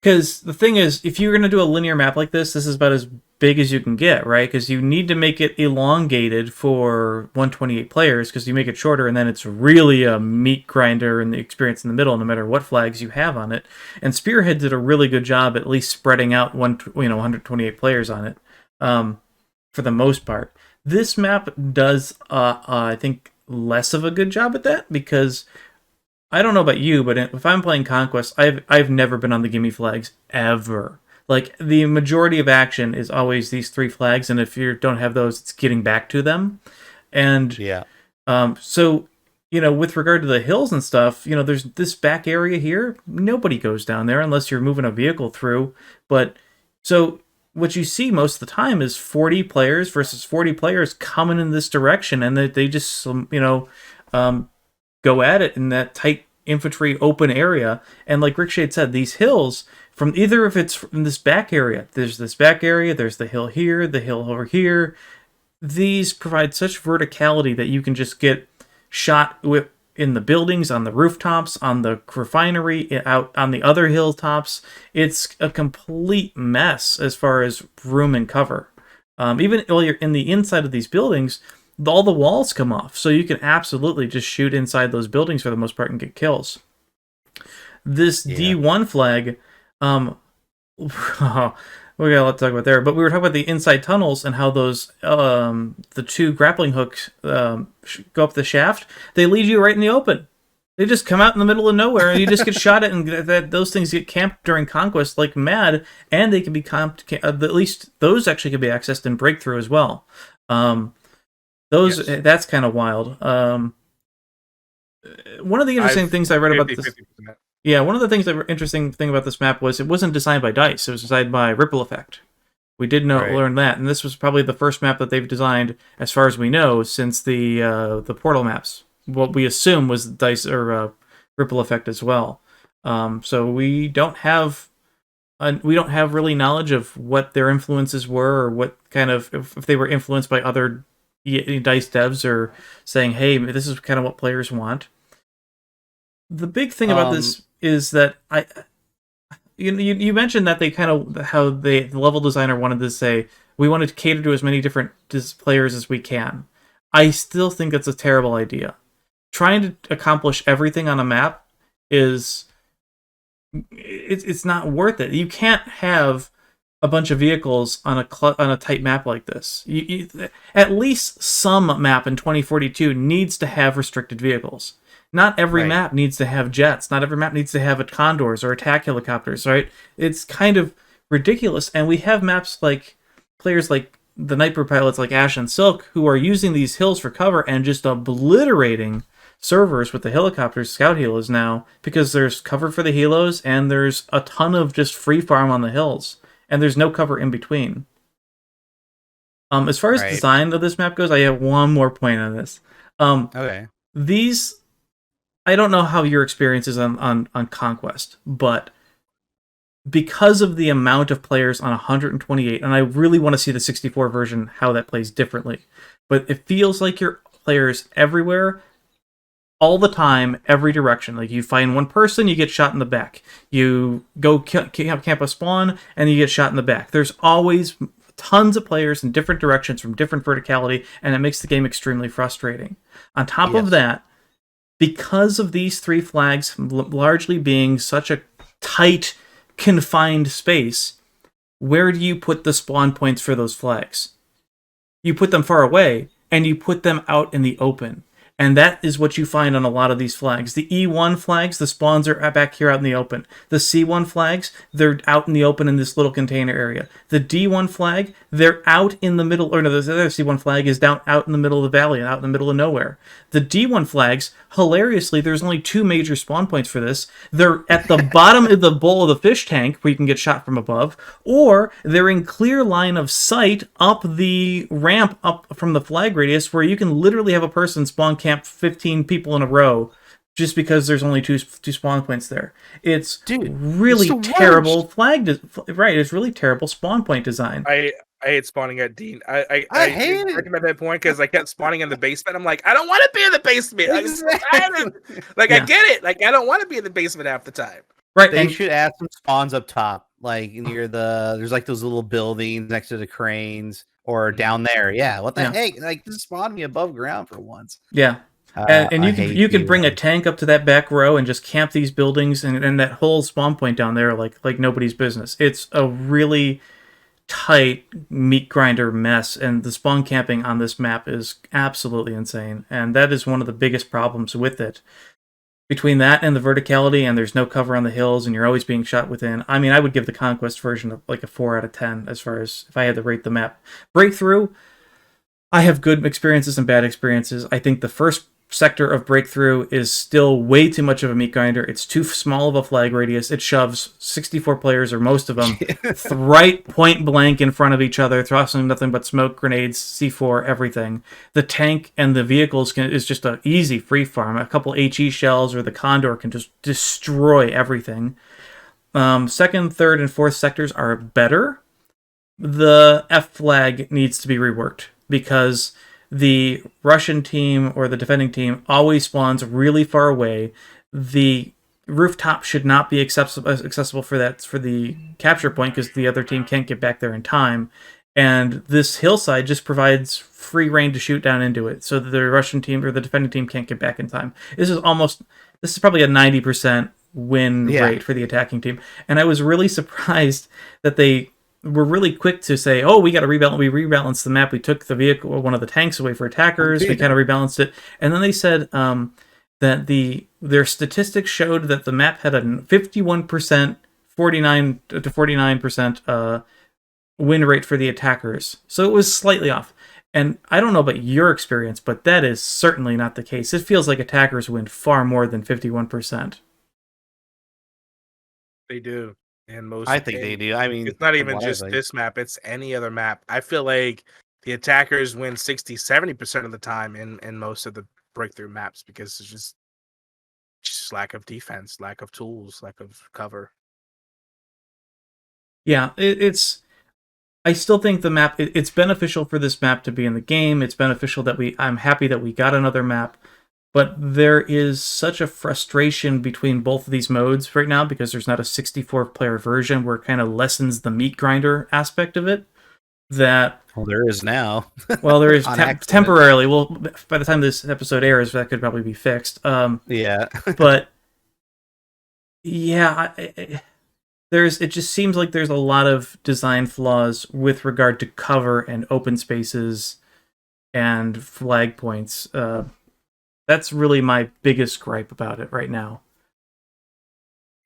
because the thing is, if you're going to do a linear map like this is about as big as you can get, right? Because you need to make it elongated for 128 players, because you make it shorter and then it's really a meat grinder and the experience in the middle, no matter what flags you have on it. And Spearhead did a really good job at least spreading out 128 players on it, for the most part. This map does, I think, less of a good job at that, because I don't know about you, but if I'm playing Conquest, I've never been on the gimme flags ever. Like, the majority of action is always these 3 flags, and if you don't have those, it's getting back to them. And so, with regard to the hills and stuff, there's this back area here. Nobody goes down there unless you're moving a vehicle through. But so what you see most of the time is 40 players versus 40 players coming in this direction, and they just go at it in that tight infantry open area. And like Rickshade said, these hills, from either if it's from this back area, there's this back area, there's the hill here, the hill over here. These provide such verticality that you can just get shot in the buildings, on the rooftops, on the refinery, out on the other hilltops. It's a complete mess as far as room and cover. Even while you're in the inside of these buildings, all the walls come off, so you can absolutely just shoot inside those buildings for the most part and get kills. This D1 flag, we got a lot to talk about there, but we were talking about the inside tunnels and how those the 2 grappling hooks go up the shaft. They lead you right in the open. They just come out in the middle of nowhere, and you just get shot at, and those things get camped during Conquest like mad, and they can be at least those actually can be accessed in Breakthrough as well. That's kind of wild. one of the interesting things I read about this.
50%.
Yeah, one of the things that were interesting thing about this map was it wasn't designed by DICE. It was designed by Ripple Effect. We did learn that, and this was probably the first map that they've designed, as far as we know, since the Portal maps. What we assume was DICE or Ripple Effect as well. So we don't have really knowledge of what their influences were, or what kind of if they were influenced by other DICE devs, or saying, "Hey, this is kind of what players want." The big thing about this is that you mentioned that they kind of how the level designer wanted to say we want to cater to as many different players as we can. I still think that's a terrible idea. Trying to accomplish everything on a map it's not worth it. You can't have a bunch of vehicles on a tight map like this. At least some map in 2042 needs to have restricted vehicles. Not every map needs to have jets. Not every map needs to have condors or attack helicopters, right? It's kind of ridiculous. And we have maps like players like the Nightbird pilots like Ash and Silk who are using these hills for cover and just obliterating servers with the helicopters, scout helos now, because there's cover for the helos and there's a ton of just free farm on the hills. And there's no cover in between. As far as design of this map goes, I have one more point on this.
Okay.
I don't know how your experience is on Conquest, but because of the amount of players on 128, and I really want to see the 64 version, how that plays differently, but it feels like your players everywhere, all the time, every direction. Like, you find one person, you get shot in the back. You go camp a spawn, and you get shot in the back. There's always tons of players in different directions from different verticality, and it makes the game extremely frustrating. On top of that, because of these three flags largely being such a tight, confined space, where do you put the spawn points for those flags? You put them far away, and you put them out in the open. And that is what you find on a lot of these flags. The E1 flags, the spawns are back here out in the open. The C1 flags, they're out in the open in this little container area. The D1 flag, they're out in the middle, or no, the other C1 flag is down out in the middle of the valley, out in the middle of nowhere. The D1 flags, hilariously, there's only 2 major spawn points for this. They're at the bottom of the bowl of the fish tank, where you can get shot from above, or they're in clear line of sight up the ramp up from the flag radius, where you can literally have a person spawn camp 15 people in a row just because there's only two spawn points there. It's really terrible it's really terrible spawn point design.
I hate spawning at Dean. I hate it at that point because I kept spawning in the basement. I'm like, I don't want to be in the basement. I get it. Like, I don't want to be in the basement half the time.
Right. They should add some spawns up top, like near there's like those little buildings next to the cranes or down there. Yeah. What the heck? Like, just spawn me above ground for once.
Yeah. And you can bring a tank up to that back row and just camp these buildings and that whole spawn point down there like nobody's business. It's a really tight meat grinder mess, and the spawn camping on this map is absolutely insane. And that is one of the biggest problems with it. Between that and the verticality, and there's no cover on the hills, and you're always being shot within. I mean, I would give the Conquest version like a 4 out of 10 as far as if I had to rate the map. Breakthrough, I have good experiences and bad experiences. I think the first sector of Breakthrough is still way too much of a meat grinder. It's too small of a flag radius. It shoves 64 players, or most of them, right point blank in front of each other, tossing nothing but smoke, grenades, C4, everything. The tank and the vehicles is just an easy free farm. A couple HE shells or the Condor can just destroy everything. Second, third, and fourth sectors are better. The F flag needs to be reworked because the Russian team or the defending team always spawns really far away. The rooftop should not be accessible for the capture point because the other team can't get back there in time. And this hillside just provides free reign to shoot down into it, so that the Russian team or the defending team can't get back in time. This is probably a 90% win rate for the attacking team. And I was really surprised that they were really quick to say, oh, we got to rebalance. We rebalanced the map. We took the vehicle or one of the tanks away for attackers. We kind of rebalanced it. And then they said that their statistics showed that the map had a 51%, 49 to 49% win rate for the attackers. So it was slightly off. And I don't know about your experience, but that is certainly not the case. It feels like attackers win far more than 51%.
They do. And
I think they do. I mean,
it's not
from
even
what I
just
think.
this map, it's any other map. I feel like the attackers win 60-70% of the time in most of the breakthrough maps because it's just lack of defense, lack of tools, lack of cover.
Yeah, it's. I still think the map. It's beneficial for this map to be in the game. It's beneficial that I'm happy that we got another map. But there is such a frustration between both of these modes right now because there's not a 64-player version where it kind of lessens the meat grinder aspect of it. That
Well, there is now.
well, there is
On accident.
temporarily. Well, by the time this episode airs, that could probably be fixed.
Yeah.
But yeah, it just seems like there's a lot of design flaws with regard to cover and open spaces and flag points. That's really my biggest gripe about it right now.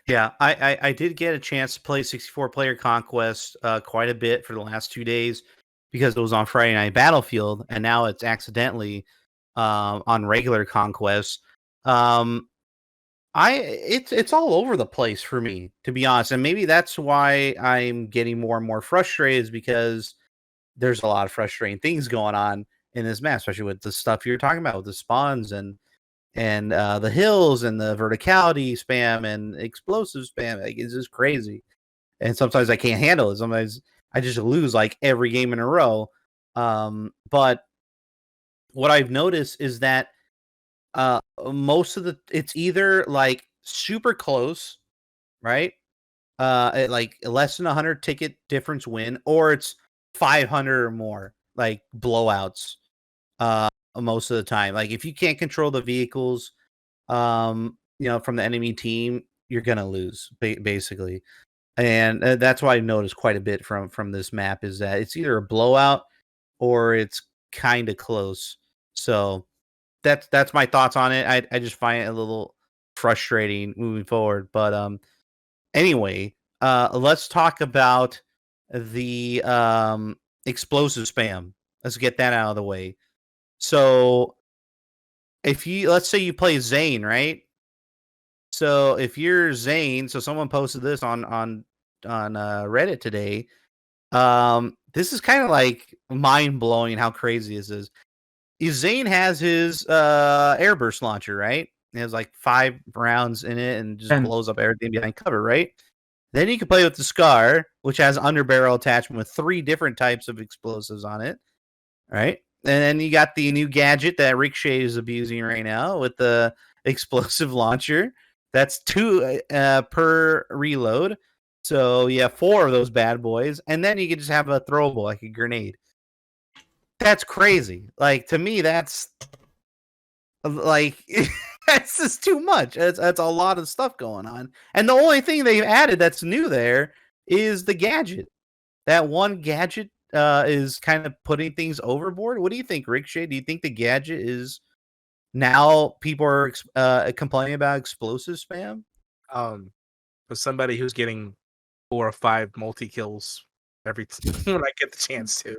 Yeah, I did get a chance to play 64-player Conquest quite a bit for the last 2 days because it was on Friday Night Battlefield, and now it's accidentally on regular Conquest. It's all over the place for me, to be honest, and maybe that's why I'm getting more and more frustrated, is because there's a lot of frustrating things going on in this map, especially with the stuff you're talking about with the spawns and the hills and the verticality spam and explosive spam. Like, it's just crazy. And sometimes I can't handle it. Sometimes I just lose like every game in a row. But what I've noticed is that most of it's either like super close, right? Like less than 100 ticket difference win, or it's 500 or more, like blowouts. Most of the time, like if you can't control the vehicles, from the enemy team, you're gonna lose basically. And that's why I noticed quite a bit from this map is that it's either a blowout or it's kind of close. So that's my thoughts on it. I just find it a little frustrating moving forward. But anyway, let's talk about the explosive spam. Let's get that out of the way. So if let's say you play Zane, right? So if you're Zane, so someone posted this on Reddit today. This is kind of like mind blowing how crazy this is. Zane has his airburst launcher, right? It has like 5 rounds in it and just blows up everything behind cover, right? Then you can play with the Scar, which has underbarrel attachment with 3 different types of explosives on it, right? And then you got the new gadget that Rickshade is abusing right now with the explosive launcher. That's 2 per reload. So you have 4 of those bad boys. And then you can just have a throwable, like a grenade. That's crazy. Like, to me, that's like that's just too much. That's a lot of stuff going on. And the only thing they've added that's new there is the gadget. That one gadget is kind of putting things overboard. What do you think, Rickshade? Do you think the gadget is now people are complaining about explosive spam?
For somebody who's getting 4 or 5 multi kills every when I get the chance to,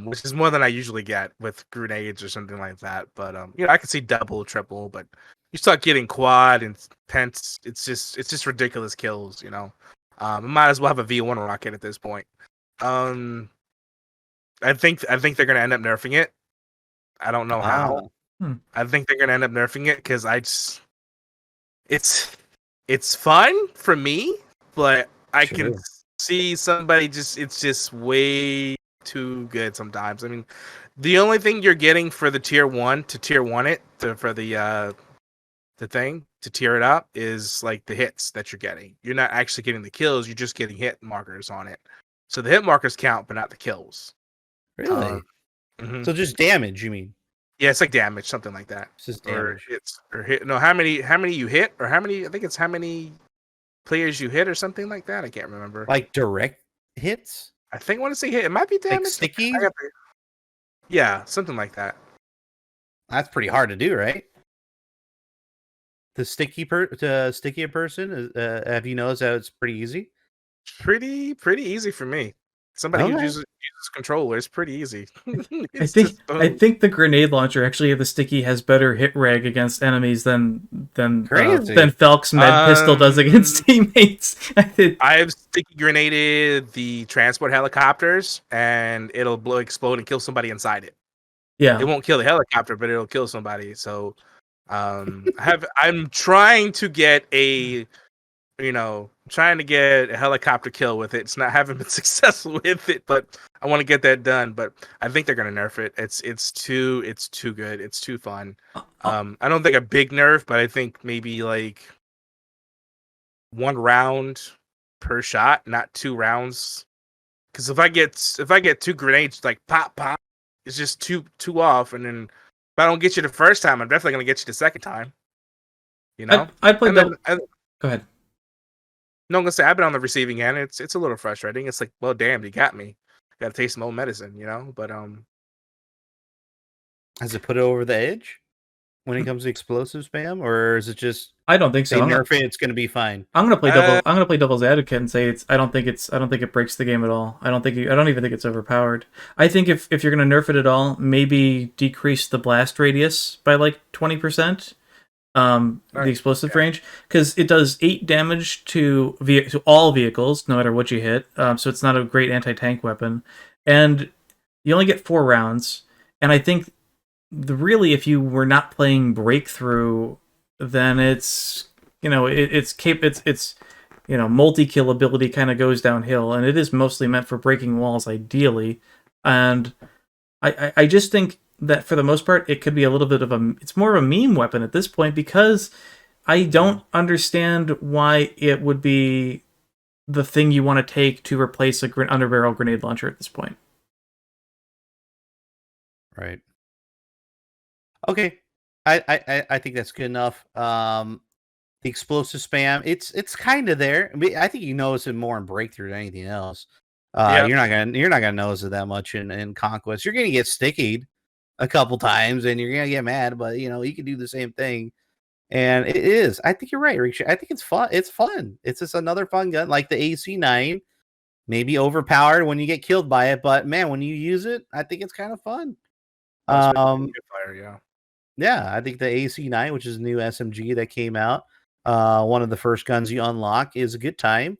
which is more than I usually get with grenades or something like that. But I can see double, triple, but you start getting quad and pence. It's just ridiculous kills. I might as well have a V1 rocket at this point. I think they're gonna end up nerfing it. I don't know how. I think they're gonna end up nerfing it because it's fun for me, but I can see somebody it's just way too good sometimes. I mean, the only thing you're getting for the tier 1 to tier 1 for the thing to tier it up is like the hits that you're getting. You're not actually getting the kills, you're just getting hit markers on it. So the hit markers count, but not the kills.
Really?
Mm-hmm.
So just damage, you mean?
Yeah, it's like damage, something like that.
It's just damage.
Or hit. No, how many you hit, or how many? I think it's how many players you hit, or something like that. I can't remember.
Like direct hits?
I think I want to say hit. It might be damage.
Like sticky?
Yeah, something like that.
That's pretty hard to do, right? The sticky a person. Have you noticed that it's pretty easy?
Pretty easy for me. Somebody who
Okay.
uses controller. It's pretty easy.
I think the grenade launcher actually the sticky has better hit reg against enemies than
Crazy.
Falk's med pistol does against teammates.
I've sticky grenaded the transport helicopters, and it'll explode and kill somebody inside it.
Yeah,
It won't kill the helicopter, but it'll kill somebody. So, I'm trying to get a helicopter kill with it. It's not haven't been successful with it, but I want to get that done. But I think they're gonna nerf it. It's too good. It's too fun. I don't think a big nerf, but I think maybe like 1 round per shot, not 2 rounds. Because if I get 2 grenades like pop, it's just too off. And then if I don't get you the first time, I'm definitely gonna get you the second time. You know,
I'd play
And
double.
then-
Go ahead.
No, I'm gonna say I've been on the receiving end. It's a little frustrating. It's like, well, damn, you got me. Got to taste some old medicine, But
Has it put it over the edge when it comes to explosive spam, or is it just
I don't think
they
so.
nerf it? It's going to be fine.
I'm gonna play devil's advocate and say I don't think it breaks the game at all. I don't even think it's overpowered. I think if you're gonna nerf it at all, maybe decrease the blast radius by like 20%. The explosive range, because it does 8 damage to all vehicles, no matter what you hit. So it's not a great anti-tank weapon, and you only get 4 rounds. And I think really, if you were not playing Breakthrough, then it's multi-kill ability kind of goes downhill, and it is mostly meant for breaking walls, ideally. And I just think that for the most part, it could be a little bit of it's more of a meme weapon at this point, because I don't understand why it would be the thing you want to take to replace a underbarrel grenade launcher at this point.
Right. Okay. I think that's good enough. The explosive spam, it's kind of there. I mean, I think you notice it more in Breakthrough than anything else. You're not gonna notice it that much in Conquest. You're gonna get stickied a couple times, and you're gonna get mad, but you can do the same thing. And it is. I think you're right, Rickshade. I think it's fun. It's fun. It's just another fun gun, like the AC9. Maybe overpowered when you get killed by it, but man, when you use it, I think it's kind of fun.
fire,
Yeah, I think the AC9, which is a new SMG that came out, one of the first guns you unlock, is a good time.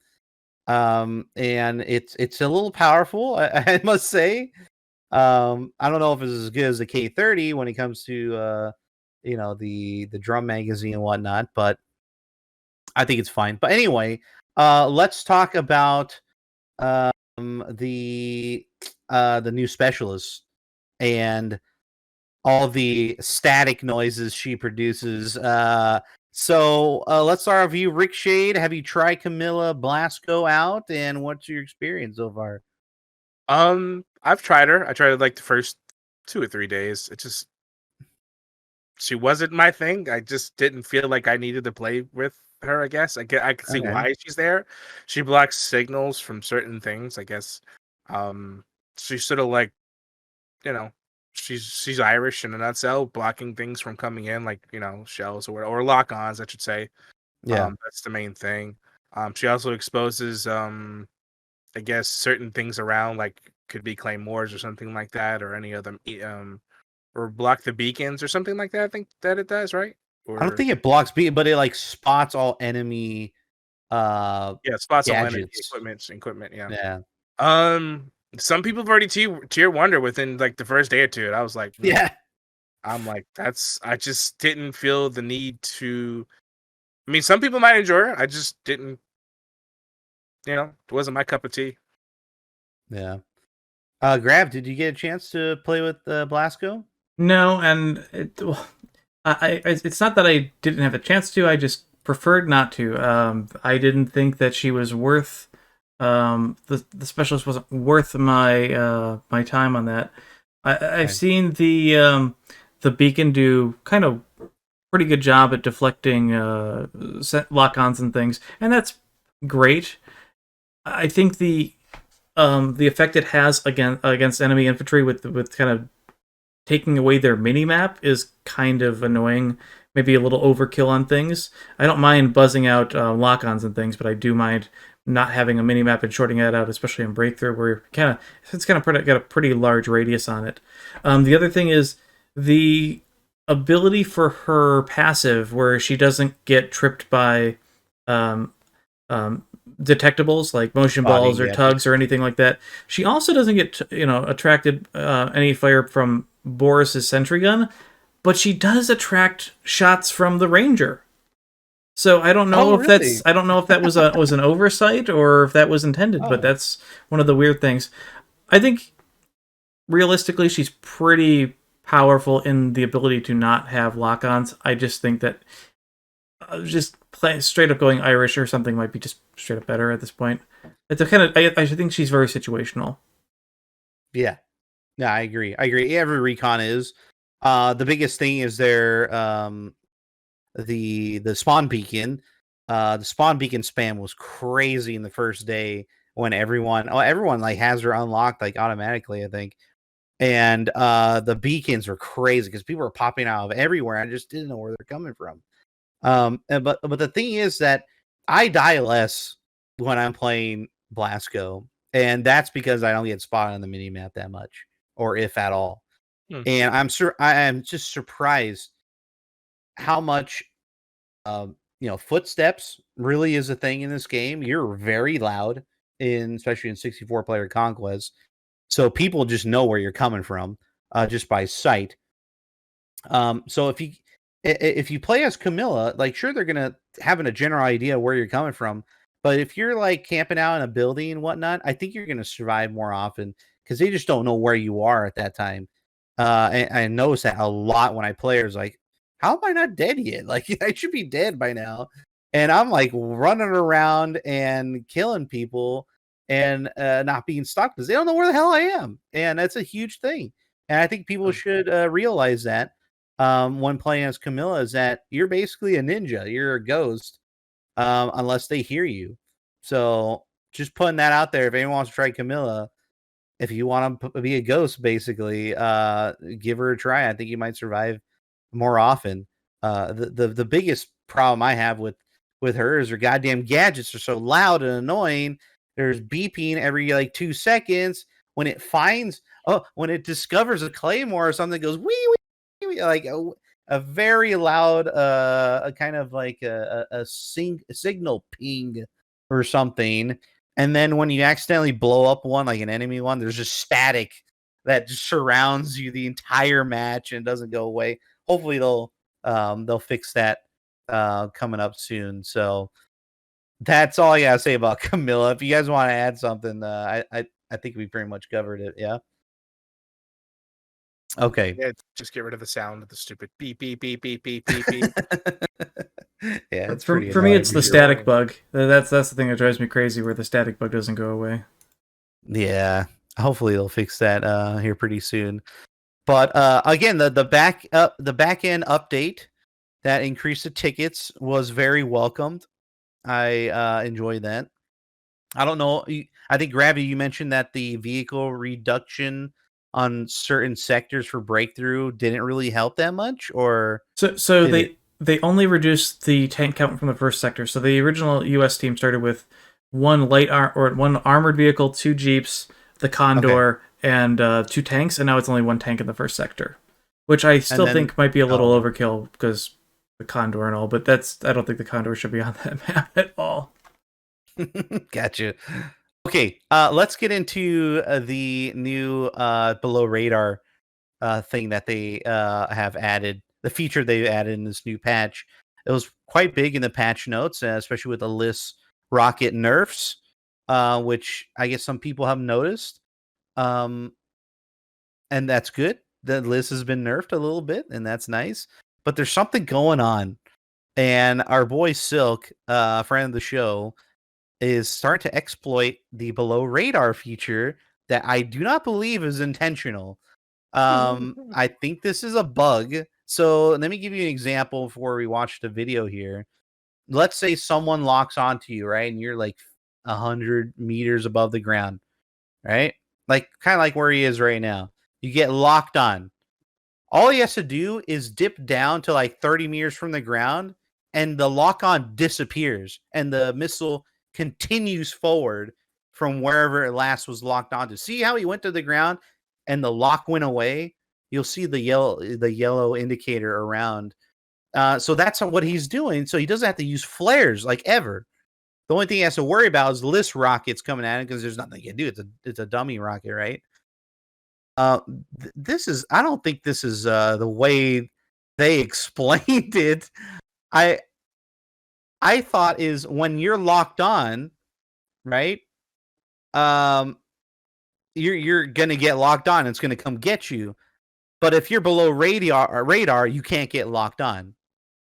And it's a little powerful, I must say. I don't know if it's as good as the K30 when it comes to the drum magazine and whatnot, but I think it's fine. But anyway, let's talk about the new specialist and all the static noises she produces. So let's start with you, Rickshade. Have you tried Camila Blasco out, and what's your experience so far?
I've tried her. I tried it like the first 2 or 3 days. She wasn't my thing. I just didn't feel like I needed to play with her. I guess I could see why she's there. She blocks signals from certain things. I guess. She's sort of like, she's Irish in a nutshell, blocking things from coming in, like shells or lock-ons, I should say.
Yeah,
That's the main thing. She also exposes I guess certain things around, like could be claymores or something like that, or any other or block the beacons or something like that. I think that it does, right? Or
I don't think it blocks beat, but it like spots all enemy
spots all enemy
gadgets.
equipment. Yeah.
Yeah.
Some people have already tier wonder within like the first day or two. And I was like,
Yeah.
I'm like, I just didn't feel the need to. I mean, some people might enjoy it. I just didn't. It wasn't my cup of tea.
Yeah. Grav, did you get a chance to play with Blasco?
No, and it's not that I didn't have a chance to. I just preferred not to. I didn't think that she was worth. The specialist wasn't worth my my time on that. I've seen the beacon do kind of pretty good job at deflecting lock-ons and things, and that's great. I think the effect it has against enemy infantry with kind of taking away their mini-map is kind of annoying. Maybe a little overkill on things. I don't mind buzzing out lock-ons and things, but I do mind not having a mini map and shorting that out, especially in Breakthrough, where it's kind of got a pretty large radius on it. The other thing is the ability for her passive, where she doesn't get tripped by um, detectables like motion balls or tugs or anything like that. She also doesn't get attracted any fire from Boris's sentry gun, but she does attract shots from the Ranger. So I don't know if that was an oversight or if that was intended, but that's one of the weird things. I think realistically she's pretty powerful in the ability to not have lock-ons. I just think that just straight up going Irish or something might be just straight up better at this point. It's a kind of I think she's very situational.
Yeah. Yeah, I agree. Every recon is. The biggest thing is their the spawn beacon. The spawn beacon spam was crazy in the first day when everyone like has her unlocked like automatically, I think. And the beacons were crazy because people were popping out of everywhere. I just didn't know where they're coming from. But the thing is that I die less when I'm playing Blasco, and that's because I don't get spotted on the mini map that much, or if at all. And I am just surprised how much footsteps really is a thing in this game. You're very loud especially in 64 player conquest. So people just know where you're coming from just by sight. So if you play as Camila, like sure they're gonna having a general idea where you're coming from, but if you're like camping out in a building and whatnot, I think you're gonna survive more often because they just don't know where you are at that time. And I notice that a lot when I play. Like, how am I not dead yet? Like I should be dead by now, and I'm like running around and killing people and not being stuck because they don't know where the hell I am, and that's a huge thing. And I think people should realize that when playing as Camila is that you're basically a ninja. You're a ghost unless they hear you. So just putting that out there. If anyone wants to try Camila, if you want to be a ghost, basically, give her a try. I think you might survive more often. The biggest problem I have with her is her goddamn gadgets are so loud and annoying. There's beeping every like 2 seconds when it when it discovers a claymore or something. It goes wee wee, wee like a very loud a kind of like a signal ping or something. And then when you accidentally blow up one, like an enemy one, there's just static that just surrounds you the entire match and doesn't go away. Hopefully they'll fix that coming up soon. So that's all I gotta say about Camila. If you guys want to add something, I think we pretty much covered it. Yeah. Okay.
Yeah, just get rid of the sound of the stupid beep beep beep beep beep beep beep.
Yeah, it's
for me. It's the static bug. That's the thing that drives me crazy, where the static bug doesn't go away.
Yeah, hopefully they'll fix that here pretty soon. But again, the back end update that increased the tickets was very welcomed. I enjoyed that. I don't know. I think Gravity, you mentioned that the vehicle reduction on certain sectors for breakthrough didn't really help that much, or
so they only reduced the tank count from the first sector. So the original US team started with one one armored vehicle, 2 jeeps, the Condor, and 2 tanks, and now it's only 1 tank in the first sector, which I still think might be a little overkill because the Condor and all. But I don't think the Condor should be on that map at all.
Gotcha. Okay, let's get into the new below radar thing that they have added. The feature they added in this new patch. It was quite big in the patch notes, especially with the list rocket nerfs, which I guess some people have noticed. And that's good. The list has been nerfed a little bit, and that's nice. But there's something going on, and our boy Silk, friend of the show, is starting to exploit the below radar feature that I do not believe is intentional. I think this is a bug. So let me give you an example before we watch the video here. Let's say someone locks onto you, right? And you're like 100 meters above the ground, right? Like kind of like where he is right now. You get locked on. All he has to do is dip down to like 30 meters from the ground, and the lock on disappears, and the missile continues forward from wherever it last was locked onto. See how he went to the ground and the lock went away? You'll see the yellow indicator around. So that's what he's doing. So he doesn't have to use flares like ever. The only thing he has to worry about is list rockets coming at him because there's nothing he can do. It's a dummy rocket, right? This is. I don't think this is the way they explained it. I thought is when you're locked on, right? You're gonna get locked on. It's gonna come get you. But if you're below radar, you can't get locked on.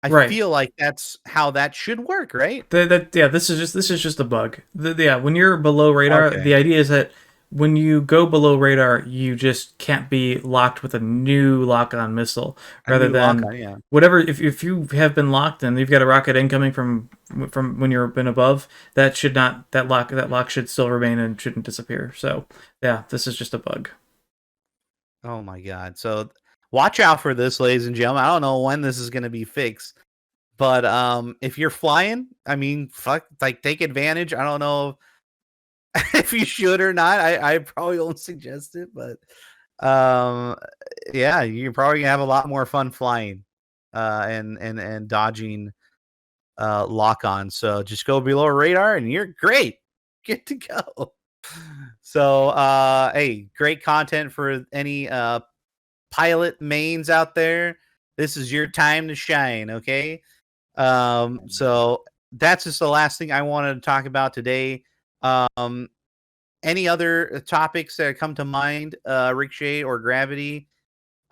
I feel like that's how that should work, right?
This is just a bug. When you're below radar, the idea is that when you go below radar, you just can't be locked with a new lock-on missile, rather than whatever. If you have been locked and you've got a rocket incoming from when you've been above, that lock should still remain and shouldn't disappear. So yeah, this is just a bug.
Oh my god! So watch out for this, ladies and gentlemen. I don't know when this is going to be fixed, but if you're flying, I mean, take advantage. I don't know if you should or not. I probably won't suggest it, but yeah, you're probably gonna have a lot more fun flying and dodging lock-on. So just go below radar and you're great. Get to go. So hey, great content for any pilot mains out there. This is your time to shine, okay? So that's just the last thing I wanted to talk about today. Any other topics that come to mind, Rickshade or Gravity,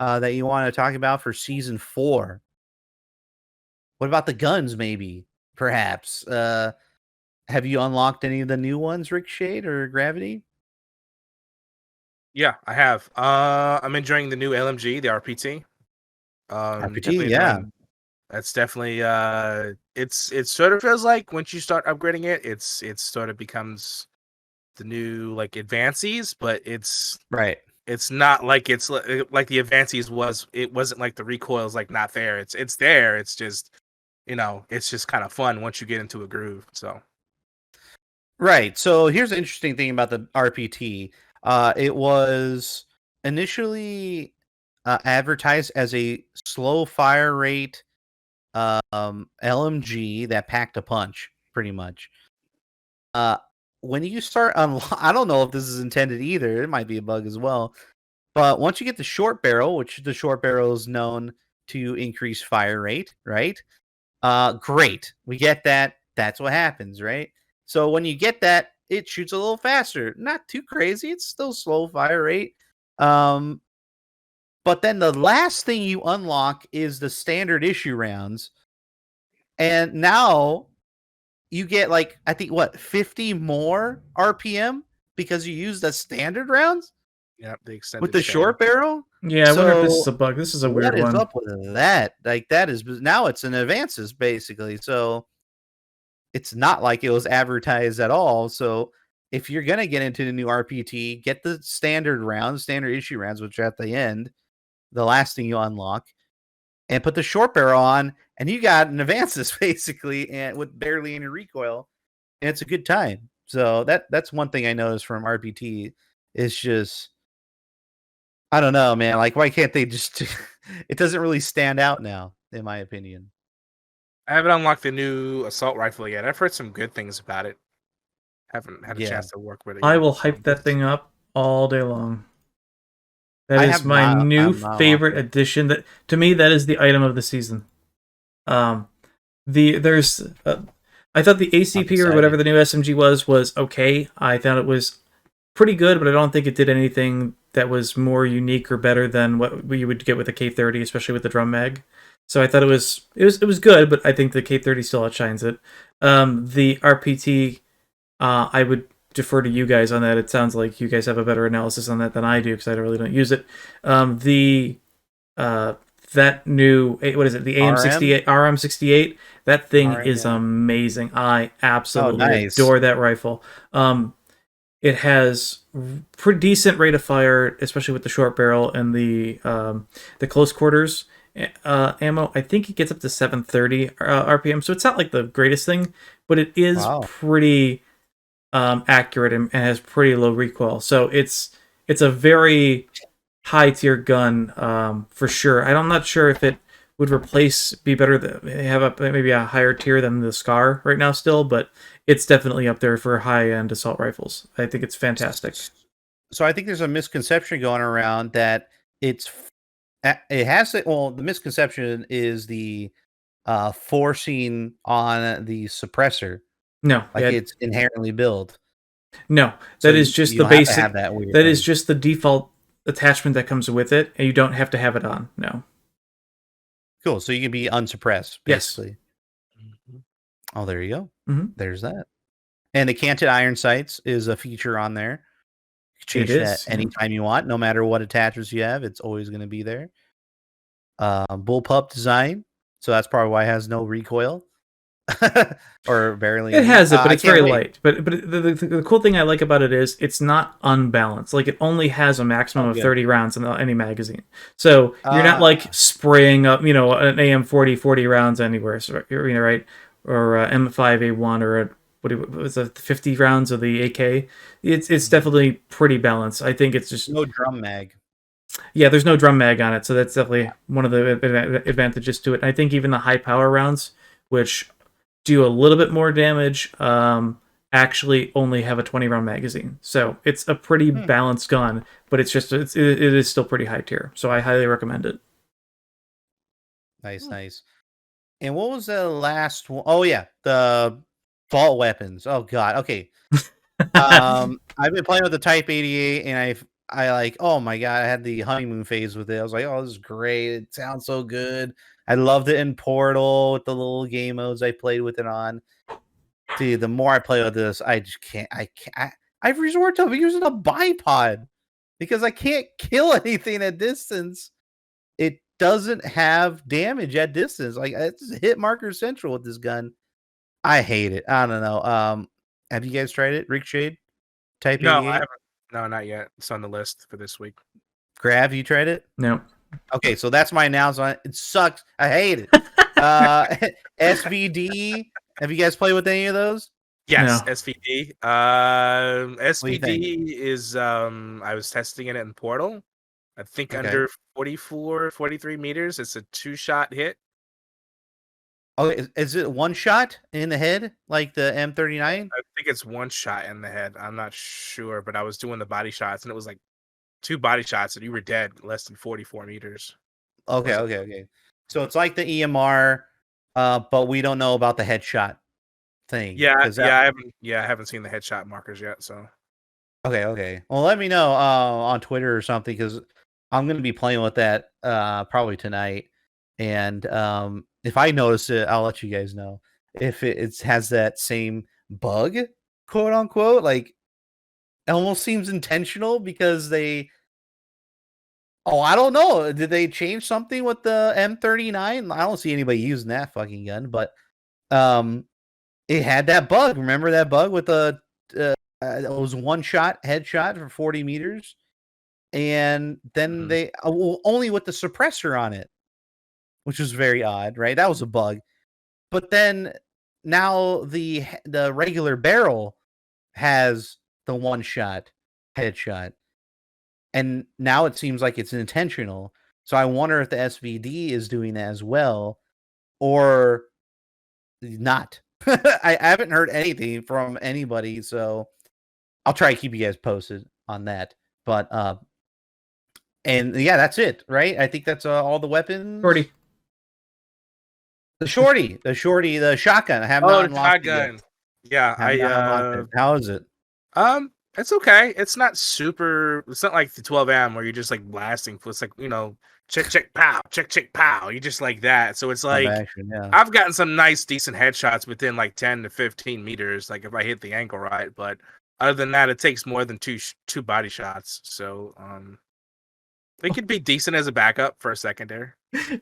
that you want to talk about for season 4? What about the guns, maybe? Perhaps. Have you unlocked any of the new ones, Rickshade or Gravity?
Yeah, I have. I'm enjoying the new LMG, the RPT.
RPT, yeah.
That's definitely it sort of feels like once you start upgrading it, it sort of becomes the new like Advances, but it's
right.
It's not like it's like the Advances was. It wasn't like the recoil's like not there. It's there. It's just it's just kind of fun once you get into a groove. So
right. So here's the interesting thing about the RPT. It was initially advertised as a slow fire rate LMG that packed a punch, pretty much. When you start I don't know if this is intended either. It might be a bug as well. But once you get the short barrel, which the short barrel is known to increase fire rate, right? Great. We get that. That's what happens, right? So when you get that, it shoots a little faster. Not too crazy. It's still slow fire rate. But then the last thing you unlock is the standard issue rounds. And now you get like, I think, 50 more RPM because you use the standard rounds?
Yeah, the extended
with the short barrel?
Yeah, I wonder if this is a bug. This is a weird one.
What is up with that? Like, that is, now it's an Advances, basically. So it's not like it was advertised at all. So if you're going to get into the new RPT, get the standard issue rounds, which are at the end, the last thing you unlock, and put the short barrel on, and you got an Advances, basically, and with barely any recoil, and it's a good time. So that's one thing I noticed from RPT. It's just, I don't know, man. Like, why can't they just... It doesn't really stand out now, in my opinion.
I haven't unlocked the new assault rifle yet. I've heard some good things about it. Haven't had a chance to work with it yet.
I will hype that thing up all day long. That is my new favorite addition. That, to me, that is the item of the season. I thought the ACP or whatever the new SMG was okay. I thought it was pretty good, but I don't think it did anything that was more unique or better than what you would get with the K30, especially with the drum mag. So I thought it was good, but I think the K30 still outshines it. The RPT, I would defer to you guys on that. It sounds like you guys have a better analysis on that than I do, because I really don't use it. That new, what is it? The AM68, RM68. That thing is amazing. I absolutely adore that rifle. It has pretty decent rate of fire, especially with the short barrel and the close quarters ammo. I think it gets up to 730 RPM, so it's not like the greatest thing, but it is pretty accurate and has pretty low recoil. So it's a very high tier gun for sure. I'm not sure if it would be better to have maybe a higher tier than the Scar right now still, but it's definitely up there for high end assault rifles. I think it's fantastic.
So I think there's a misconception going around that it has it. Well, the misconception is the forcing on the suppressor.
No,
Like it's inherently built.
No,
So
that is just
you
the
don't have to
basic.
have that weird
That
thing.
is just the default attachment that comes with it, and you don't have to have it on. No.
Cool. So you can be unsuppressed,
Yes.
basically. Oh, there you go.
Mm-hmm.
There's that. And the canted iron sights is a feature on there. You can change that anytime you want, no matter what attachments you have. It's always going to be there. Bullpup design. So that's probably why it has no recoil. Or barely.
It has it, but it's very
wait.
light. But the cool thing I like about it is it's not unbalanced. Like it only has a maximum of 30 rounds in any magazine. So you're not like spraying up, an AM40 40 rounds anywhere, right? Or M5A1 or what was it, 50 rounds of the AK. It's definitely pretty balanced. I think it's just
no drum mag.
Yeah, there's no drum mag on it, so that's definitely one of the advantages to it. I think even the high power rounds, which do a little bit more damage, actually only have a 20 round magazine. So it's a pretty balanced gun, but it is still pretty high tier. So I highly recommend it.
Nice. And what was the last one? Oh yeah, the vault weapons. Oh god. Okay. I've been playing with the Type 88, and I like, oh my god, I had the honeymoon phase with it. I was like, oh, this is great. It sounds so good. I loved it in Portal with the little game modes I played with it on. Dude, the more I play with this, I just can't. I've resorted to using a bipod because I can't kill anything at distance. It doesn't have damage at distance. Like it's hit marker central with this gun. I hate it. I don't know. Have you guys tried it, Rickshade? Type 88?
No, I haven't. No, not yet. It's on the list for this week.
Grav, you tried it?
No.
Okay, so that's my announcement. It sucks. I hate it. SVD. Have you guys played with any of those?
Yes,
No.
SVD. SVD is I was testing it in Portal. I think under 44, 43 meters. It's a 2-shot hit.
Oh, is it one shot in the head like the M39?
I think it's 1 shot in the head. I'm not sure, but I was doing the body shots, and it was like 2 body shots, and you were dead less than 44 meters.
Okay. So it's like the EMR, but we don't know about the headshot thing.
I haven't seen the headshot markers yet. So
okay. Well, let me know on Twitter or something because I'm gonna be playing with that probably tonight, and if I notice it, I'll let you guys know. If it has that same bug, quote unquote, like it almost seems intentional because they. Oh, I don't know. Did they change something with the M39? I don't see anybody using that fucking gun, but it had that bug. Remember that bug with the it was 1-shot headshot for 40 meters, and then they only with the suppressor on it, which was very odd, right? That was a bug. But then now the regular barrel has the 1-shot headshot. And now it seems like it's intentional. So I wonder if the SVD is doing that as well or not. I haven't heard anything from anybody, so I'll try to keep you guys posted on that. But and yeah, that's it, right? I think that's all the weapons. The shotgun. I have not unlocked
shotgun.
it
yet.
Yeah, how is it?
It's okay. It's not super. It's not like the 12M where you're just like blasting. It's like check pow, check pow. You just like that. So it's like I've gotten some nice decent headshots within like 10 to 15 meters. Like if I hit the angle right, but other than that, it takes more than two body shots. So they could be decent as a backup for a secondary.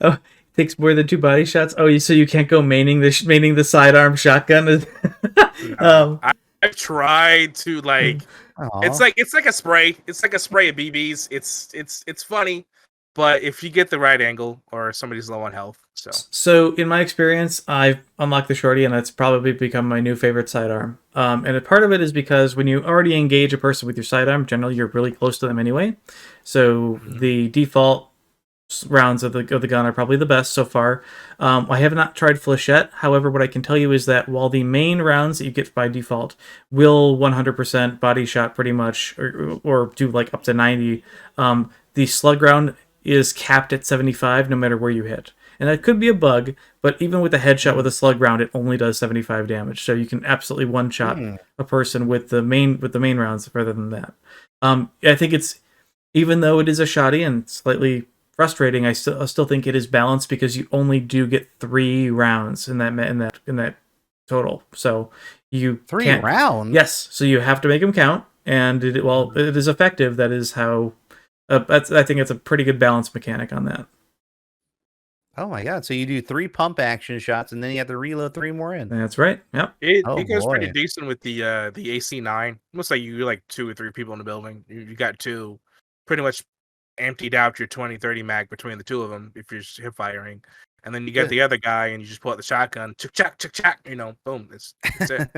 Oh, it takes more than 2 body shots. Oh, so you can't go maining the sidearm shotgun.
I've tried to like. It's like a spray. It's like a spray of BBs. It's funny. but if you get the right angle or somebody's low on health,
So in my experience, I've unlocked the shorty, and that's probably become my new favorite sidearm. And a part of it is because when you already engage a person with your sidearm, generally you're really close to them anyway. So the default rounds of the gun are probably the best so far. I have not tried Flechette. However, what I can tell you is that while the main rounds that you get by default will 100% body shot pretty much, or do like up to 90, the slug round is capped at 75 no matter where you hit. And that could be a bug, but even with a headshot with a slug round, it only does 75 damage. So you can absolutely one-shot a person with the main rounds rather than that. I think it's, even though it is a shoddy and slightly frustrating, I still think it is balanced because you only do get 3 rounds in that total. So you
3 rounds.
Yes, so you have to make them count, and it is effective. That is how. I think it's a pretty good balance mechanic on that.
Oh my god! So you do 3 pump action shots, and then you have to reload 3 more in.
That's right. Yep.
it goes pretty decent with the AC9. Looks like you like 2 or 3 people in the building. You got 2, pretty much emptied out your 20-30 mag between the 2 of them if you're hip firing, and then you get the other guy and you just pull out the shotgun, chick chack, boom, that's it.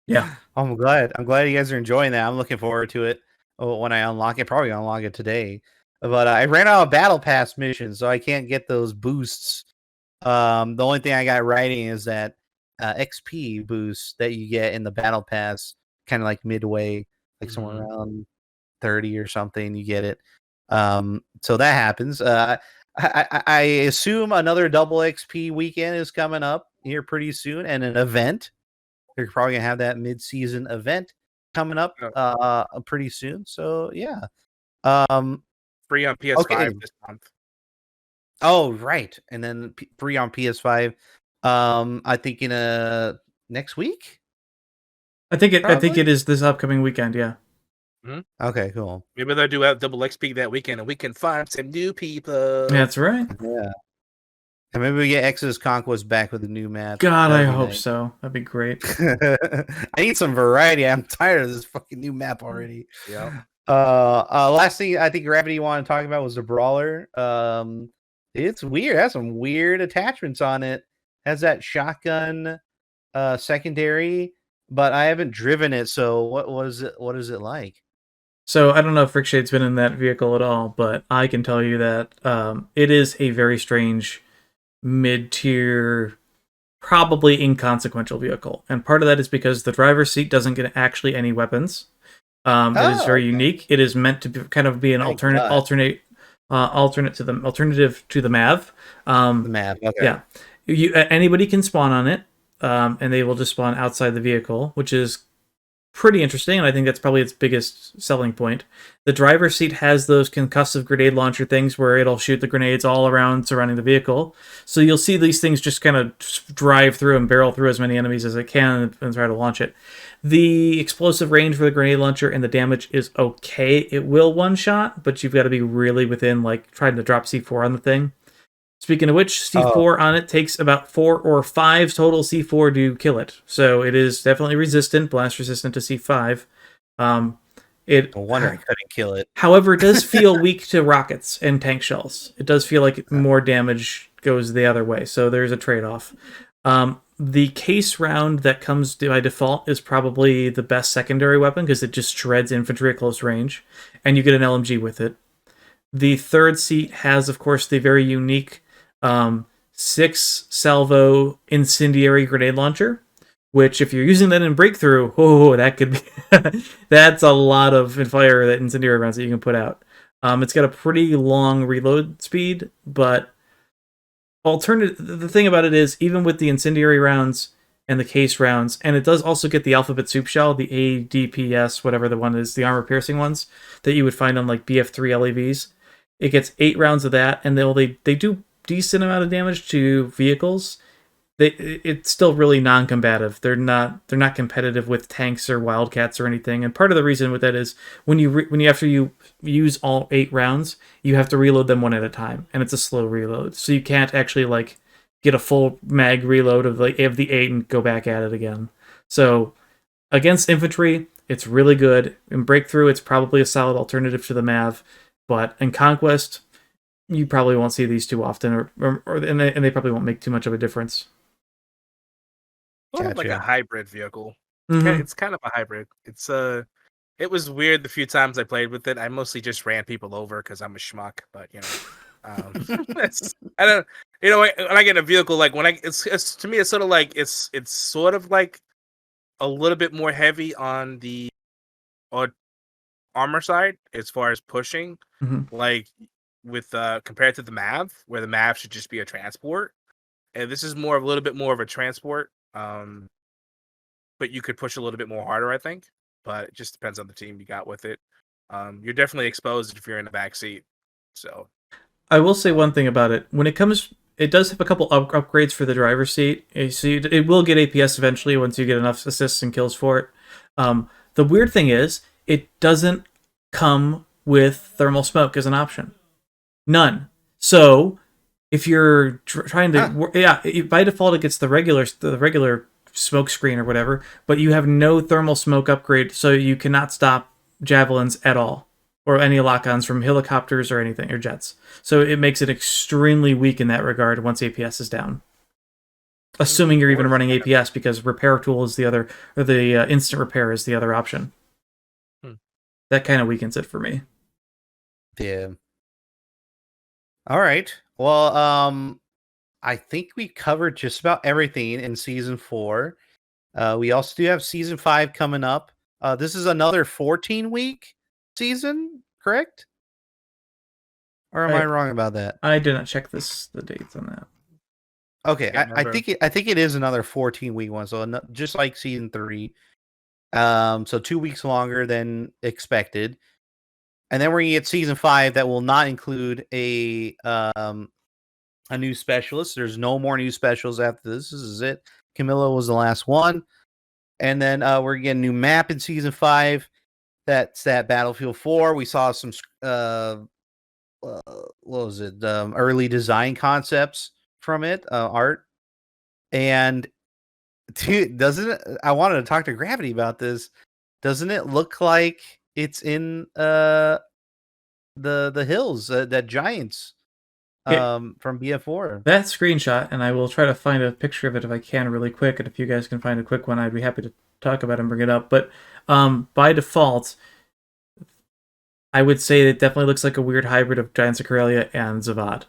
Yeah,
I'm glad you guys are enjoying that. I'm looking forward to it when I unlock it. Probably unlock it today, but I ran out of battle pass missions, so I can't get those boosts. The only thing I got writing is that XP boost that you get in the battle pass, kind of like midway, like somewhere around 30 or something, you get it. So that happens. I assume another double XP weekend is coming up here pretty soon, and an event. They're probably gonna have that mid-season event coming up pretty soon. So yeah,
free on PS5 this month.
Oh right, and then free on PS5. I think in next week.
I think it is this upcoming weekend. Yeah.
Okay, cool.
Maybe they'll do double XP that weekend, and we can find some new people.
That's right.
Yeah. And maybe we get Exodus Conquest back with a new map.
God, I hope so. That'd be great.
I need some variety. I'm tired of this fucking new map already.
Yeah.
Last thing I think Gravity wanted to talk about was the Brawler. It's weird. It has some weird attachments on it. Has that shotgun secondary, but I haven't driven it. So what is it like?
So I don't know if Rickshade's been in that vehicle at all, but I can tell you that it is a very strange mid-tier, probably inconsequential vehicle. And part of that is because the driver's seat doesn't get actually any weapons. It is very unique. It is meant to be an alternative to the MAV.
The MAV, okay.
Yeah. Anybody can spawn on it, and they will just spawn outside the vehicle, which is pretty interesting, and I think that's probably its biggest selling point. The driver's seat has those concussive grenade launcher things where it'll shoot the grenades all around surrounding the vehicle. So you'll see these things just kind of drive through and barrel through as many enemies as it can and try to launch it. The explosive range for the grenade launcher and the damage is okay. It will one-shot, but you've got to be really within, like, trying to drop C4 on the thing. Speaking of which, C4 on it takes about 4 or 5 total C4 to kill it. So it is definitely blast resistant to C5. No
wonder I couldn't kill it.
However, it does feel weak to rockets and tank shells. It does feel like more damage goes the other way. So there's a trade-off. The case round that comes by default is probably the best secondary weapon because it just shreds infantry at close range. And you get an LMG with it. The third seat has, of course, the very unique 6 salvo incendiary grenade launcher, which if you're using that in breakthrough, that could be that's a lot of fire that incendiary rounds that you can put out. It's got a pretty long reload speed, but the thing about it is, even with the incendiary rounds and the case rounds, and it does also get the alphabet soup shell, the ADPS, whatever the one is, the armor piercing ones that you would find on like BF3 LAVs. It gets 8 rounds of that, and they do decent amount of damage to vehicles. It's still really non-combative. They're not competitive with tanks or wildcats or anything. And part of the reason with that is after you use all 8 rounds, you have to reload them one at a time, and it's a slow reload. So you can't actually like get a full mag reload of the 8 and go back at it again. So against infantry, it's really good. In breakthrough, it's probably a solid alternative to the MAV. But in Conquest, you probably won't see these too often, and they probably won't make too much of a difference.
Sort of like a hybrid vehicle.
Mm-hmm.
It's kind of a hybrid. It was weird the few times I played with it. I mostly just ran people over because I'm a schmuck. But I don't. When I get in a vehicle, like it's to me, it's sort of like it's sort of like a little bit more heavy on the armor side as far as pushing, like with compared to the MAV, where the MAV should just be a transport, and this is a little bit more of a transport. But you could push a little bit more harder, I think. But it just depends on the team you got with it. You're definitely exposed if you're in the back seat. So
I will say one thing about it. When it comes, it does have a couple upgrades for the driver's seat. So it will get APS eventually once you get enough assists and kills for it. The weird thing is, it doesn't come with thermal smoke as an option. None. So if you're trying to, by default it gets the regular smoke screen or whatever, but you have no thermal smoke upgrade, so you cannot stop javelins at all, or any lock-ons from helicopters or anything, or jets. So it makes it extremely weak in that regard once APS is down. Assuming you're even running APS, because repair tool is the other, or the instant repair is the other option. That kind of weakens it for me.
Yeah. All right. Well, I think we covered just about everything in season 4. We also do have season 5 coming up. This is another 14-week season, correct? Or am I wrong about that?
I did not check the dates on that.
Okay, I think it is another 14-week one, so just like season 3. So 2 weeks longer than expected. And then we're gonna get season 5 that will not include a new specialist. There's no more new specials after this. This is it. Camila was the last one. And then we're getting a new map in season 5. That's that Battlefield 4. We saw some what was it? Early design concepts from it, art. And dude, doesn't it? I wanted to talk to Gravity about this. Doesn't it look like it's in the hills, that Giants from BF4?
That screenshot, and I will try to find a picture of it if I can really quick, and if you guys can find a quick one, I'd be happy to talk about it and bring it up. But by default, I would say it definitely looks like a weird hybrid of Giants of Karelia and Zavad.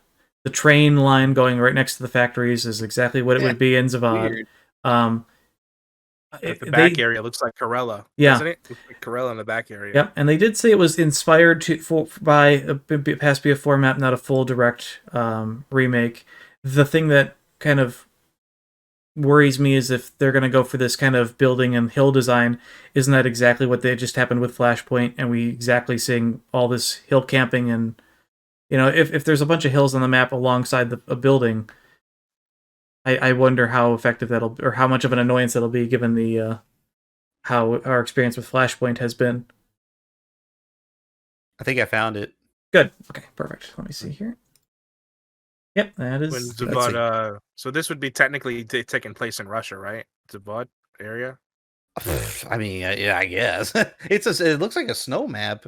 The train line going right next to the factories is exactly what it would be in Zavad.
The back area looks like Corella, doesn't it? Looks like Corella in the back area.
Yep, and they did say it was inspired by a past BF4 map, not a full direct remake. The thing that kind of worries me is if they're going to go for this kind of building and hill design, isn't that exactly what they just happened with Flashpoint, and we exactly seeing all this hill camping, and if there's a bunch of hills on the map alongside a building, I wonder how effective or how much of an annoyance that'll be, given the how our experience with Flashpoint has been.
I think I found it.
Good. Okay, perfect. Let me see here. Yep, that is.
Zavad, so this would be technically taking place in Russia, right? Zavad area.
I mean, yeah, I guess it looks like a snow map.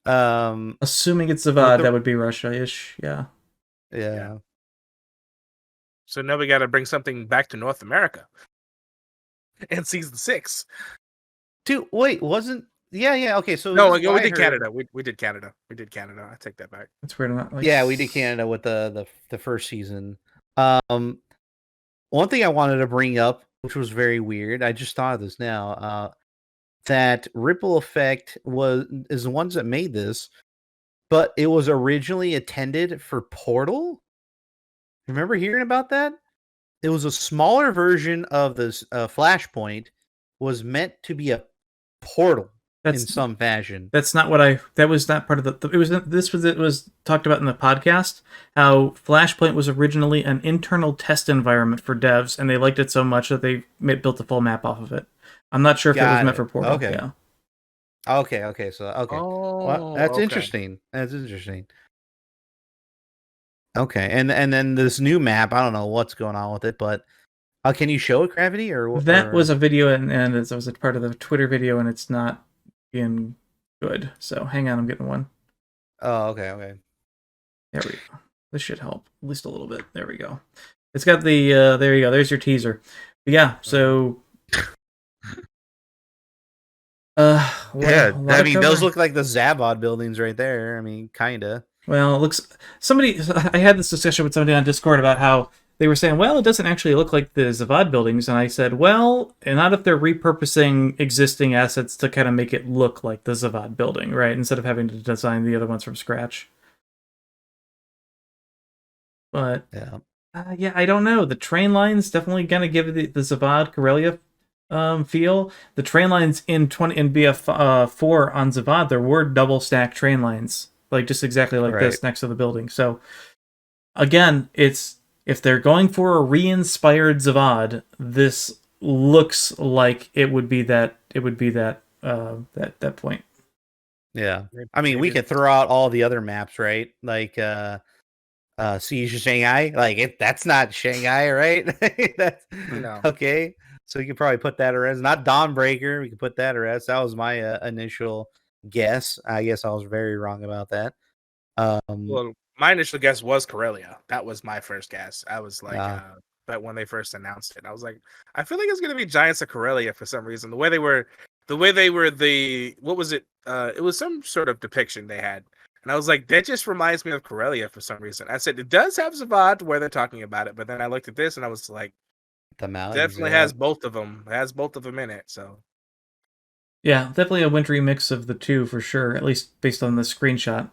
Assuming it's Zavad, that would be Russia-ish. Yeah.
So now we got to bring something back to North America in season 6.
Dude, wait, wasn't? Yeah. Okay, so
no, we did Canada. We did Canada. We did Canada. I take that back.
That's weird. Not
yeah, we did Canada with the first season. One thing I wanted to bring up, which was very weird, I just thought of this now. That Ripple Effect is the ones that made this, but it was originally intended for Portal. Remember hearing about that? It was a smaller version of this Flashpoint, was meant to be a Portal in some fashion.
That's not what that was not part of it was talked about in the podcast, how Flashpoint was originally an internal test environment for devs, and they liked it so much that they built a full map off of it. I'm not sure if it was meant for Portal.
Okay.
Yeah.
Okay. So
Oh,
well, that's interesting. That's interesting. Okay, and then this new map, I don't know what's going on with it, but can you show it, Gravity?
That was a video, and it was a part of the Twitter video, and it's not being good. So hang on, I'm getting one.
Oh, okay.
There we go. This should help at least a little bit. There we go. It's got the there you go. There's your teaser. But yeah, so
I mean, those look like the Zavod buildings right there. I mean, kinda.
Well, it looks. I had this discussion with somebody on Discord about how they were saying, well, it doesn't actually look like the Zavad buildings, and I said, well, and not if they're repurposing existing assets to kind of make it look like the Zavad building, right? Instead of having to design the other ones from scratch. But yeah, I don't know. The train lines definitely gonna give the Zavad Karelia feel. The train lines in BF4 on Zavad, there were double stack train lines, like just exactly like this next to the building. So again, it's if they're going for a re-inspired Zavad, this looks like it would be that that point.
Yeah, I mean, we could throw out all the other maps, right? Like Siege of Shanghai, like that's not Shanghai, right? That's
No.
okay. So you could probably put that as not Dawnbreaker. We could put that as that was my initial guess. I guess I was very wrong about that.
Well, my initial guess was Karelia. That was my first guess. I was like, but when they first announced it, I was like, I feel like it's gonna be Giants of Karelia for some reason. The way they were what was it? It was some sort of depiction they had. And I was like, that just reminds me of Karelia for some reason. I said, it does have Zavad where they're talking about it, but then I looked at this and I was like, definitely has both of them. It has both of them in it. So,
yeah, definitely a wintry mix of the two for sure, at least based on the screenshot.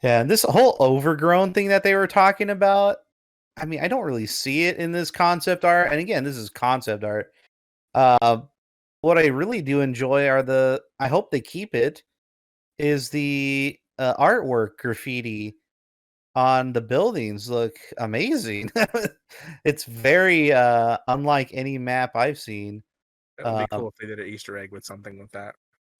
Yeah, and this whole overgrown thing that they were talking about, I mean, I don't really see it in this concept art. And again, this is concept art. What I really do enjoy are I hope they keep it, is the artwork graffiti on the buildings look amazing. It's very unlike any map I've seen.
that would be cool if they did an Easter egg with something with that.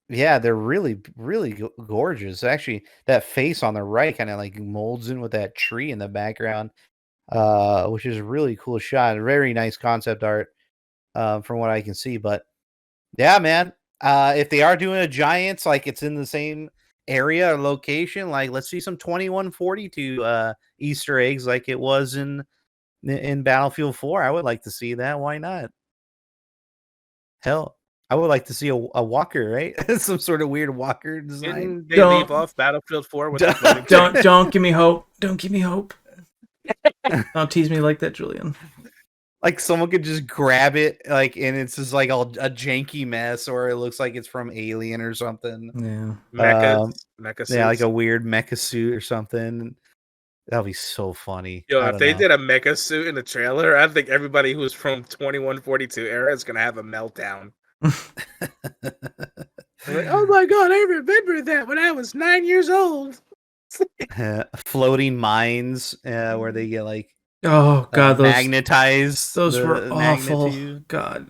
Yeah, they're really, really gorgeous. Actually, that face on the right kind of like molds in with that tree in the background, which is a really cool shot. Very nice concept art from what I can see. But yeah, man, if they are doing a Giants, like it's in the same area or location, like let's see some 2142 Easter eggs like it was in Battlefield 4. I would like to see that. Why not? Hell, I would like to see a walker, right? Some sort of weird walker design.
Didn't they leave off Battlefield 4 with
Don't give me hope. Don't give me hope. Don't tease me like that, Julian.
Like someone could just grab it, like, and it's just like a janky mess, or it looks like it's from Alien or something.
Yeah,
mecha suits.
Yeah, like a weird mecha suit or something. That'd be so funny.
Yo, if they did a mecha suit in the trailer, I think everybody who's from 2142 era is gonna have a meltdown. Like, oh my god, I remember that when I was 9 years old.
Floating mines, where they get like
oh god,
magnetized.
Those were awful. God,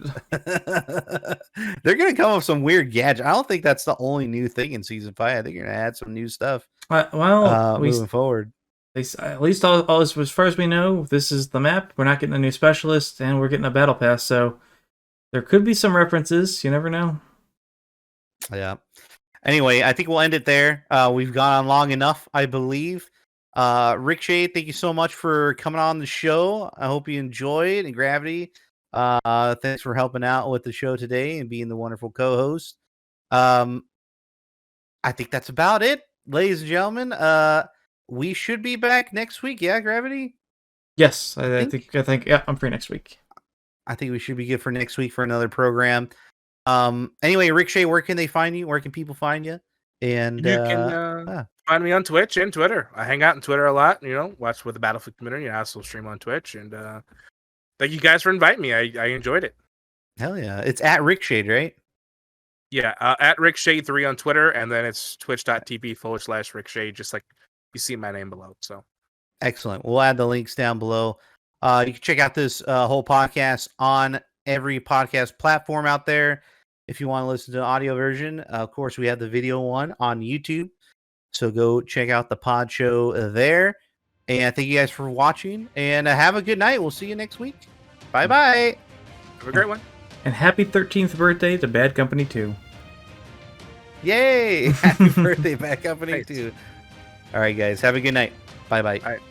they're gonna come up with some weird gadget. I don't think that's the only new thing in season 5. I think you're gonna add some new stuff. Moving forward.
At least all as far as we know, this is the map. We're not getting a new specialist, and we're getting a battle pass. So there could be some references. You never know.
Yeah. Anyway, I think we'll end it there. We've gone on long enough, I believe. Rickshade, thank you so much for coming on the show. I hope you enjoyed. And Gravity, thanks for helping out with the show today and being the wonderful co-host. I think that's about it, ladies and gentlemen. We should be back next week. Yeah, Gravity?
Yes, I think yeah, I'm free next week.
I think we should be good for next week for another program. Anyway, Rickshade, where can they find you? Where can people find you? And
you can find me on Twitch and Twitter. I hang out on Twitter a lot, watch with the Battlefield community. I also stream on Twitch, and thank you guys for inviting me. I enjoyed it.
Hell yeah. It's at Rickshade, right?
Yeah, at Rickshade3 on Twitter, and then it's twitch.tv/Rickshade, just like you see my name below. So
excellent. We'll add the links down below. You can check out this whole podcast on every podcast platform out there. If you want to listen to the audio version, of course, we have the video one on YouTube. So go check out the pod show there. And thank you guys for watching. And have a good night. We'll see you next week. Bye-bye.
Have a great one.
And happy 13th birthday to Bad Company 2.
Yay! Happy birthday, Bad Company 2. All right, guys. Have a good night. Bye bye.
All right.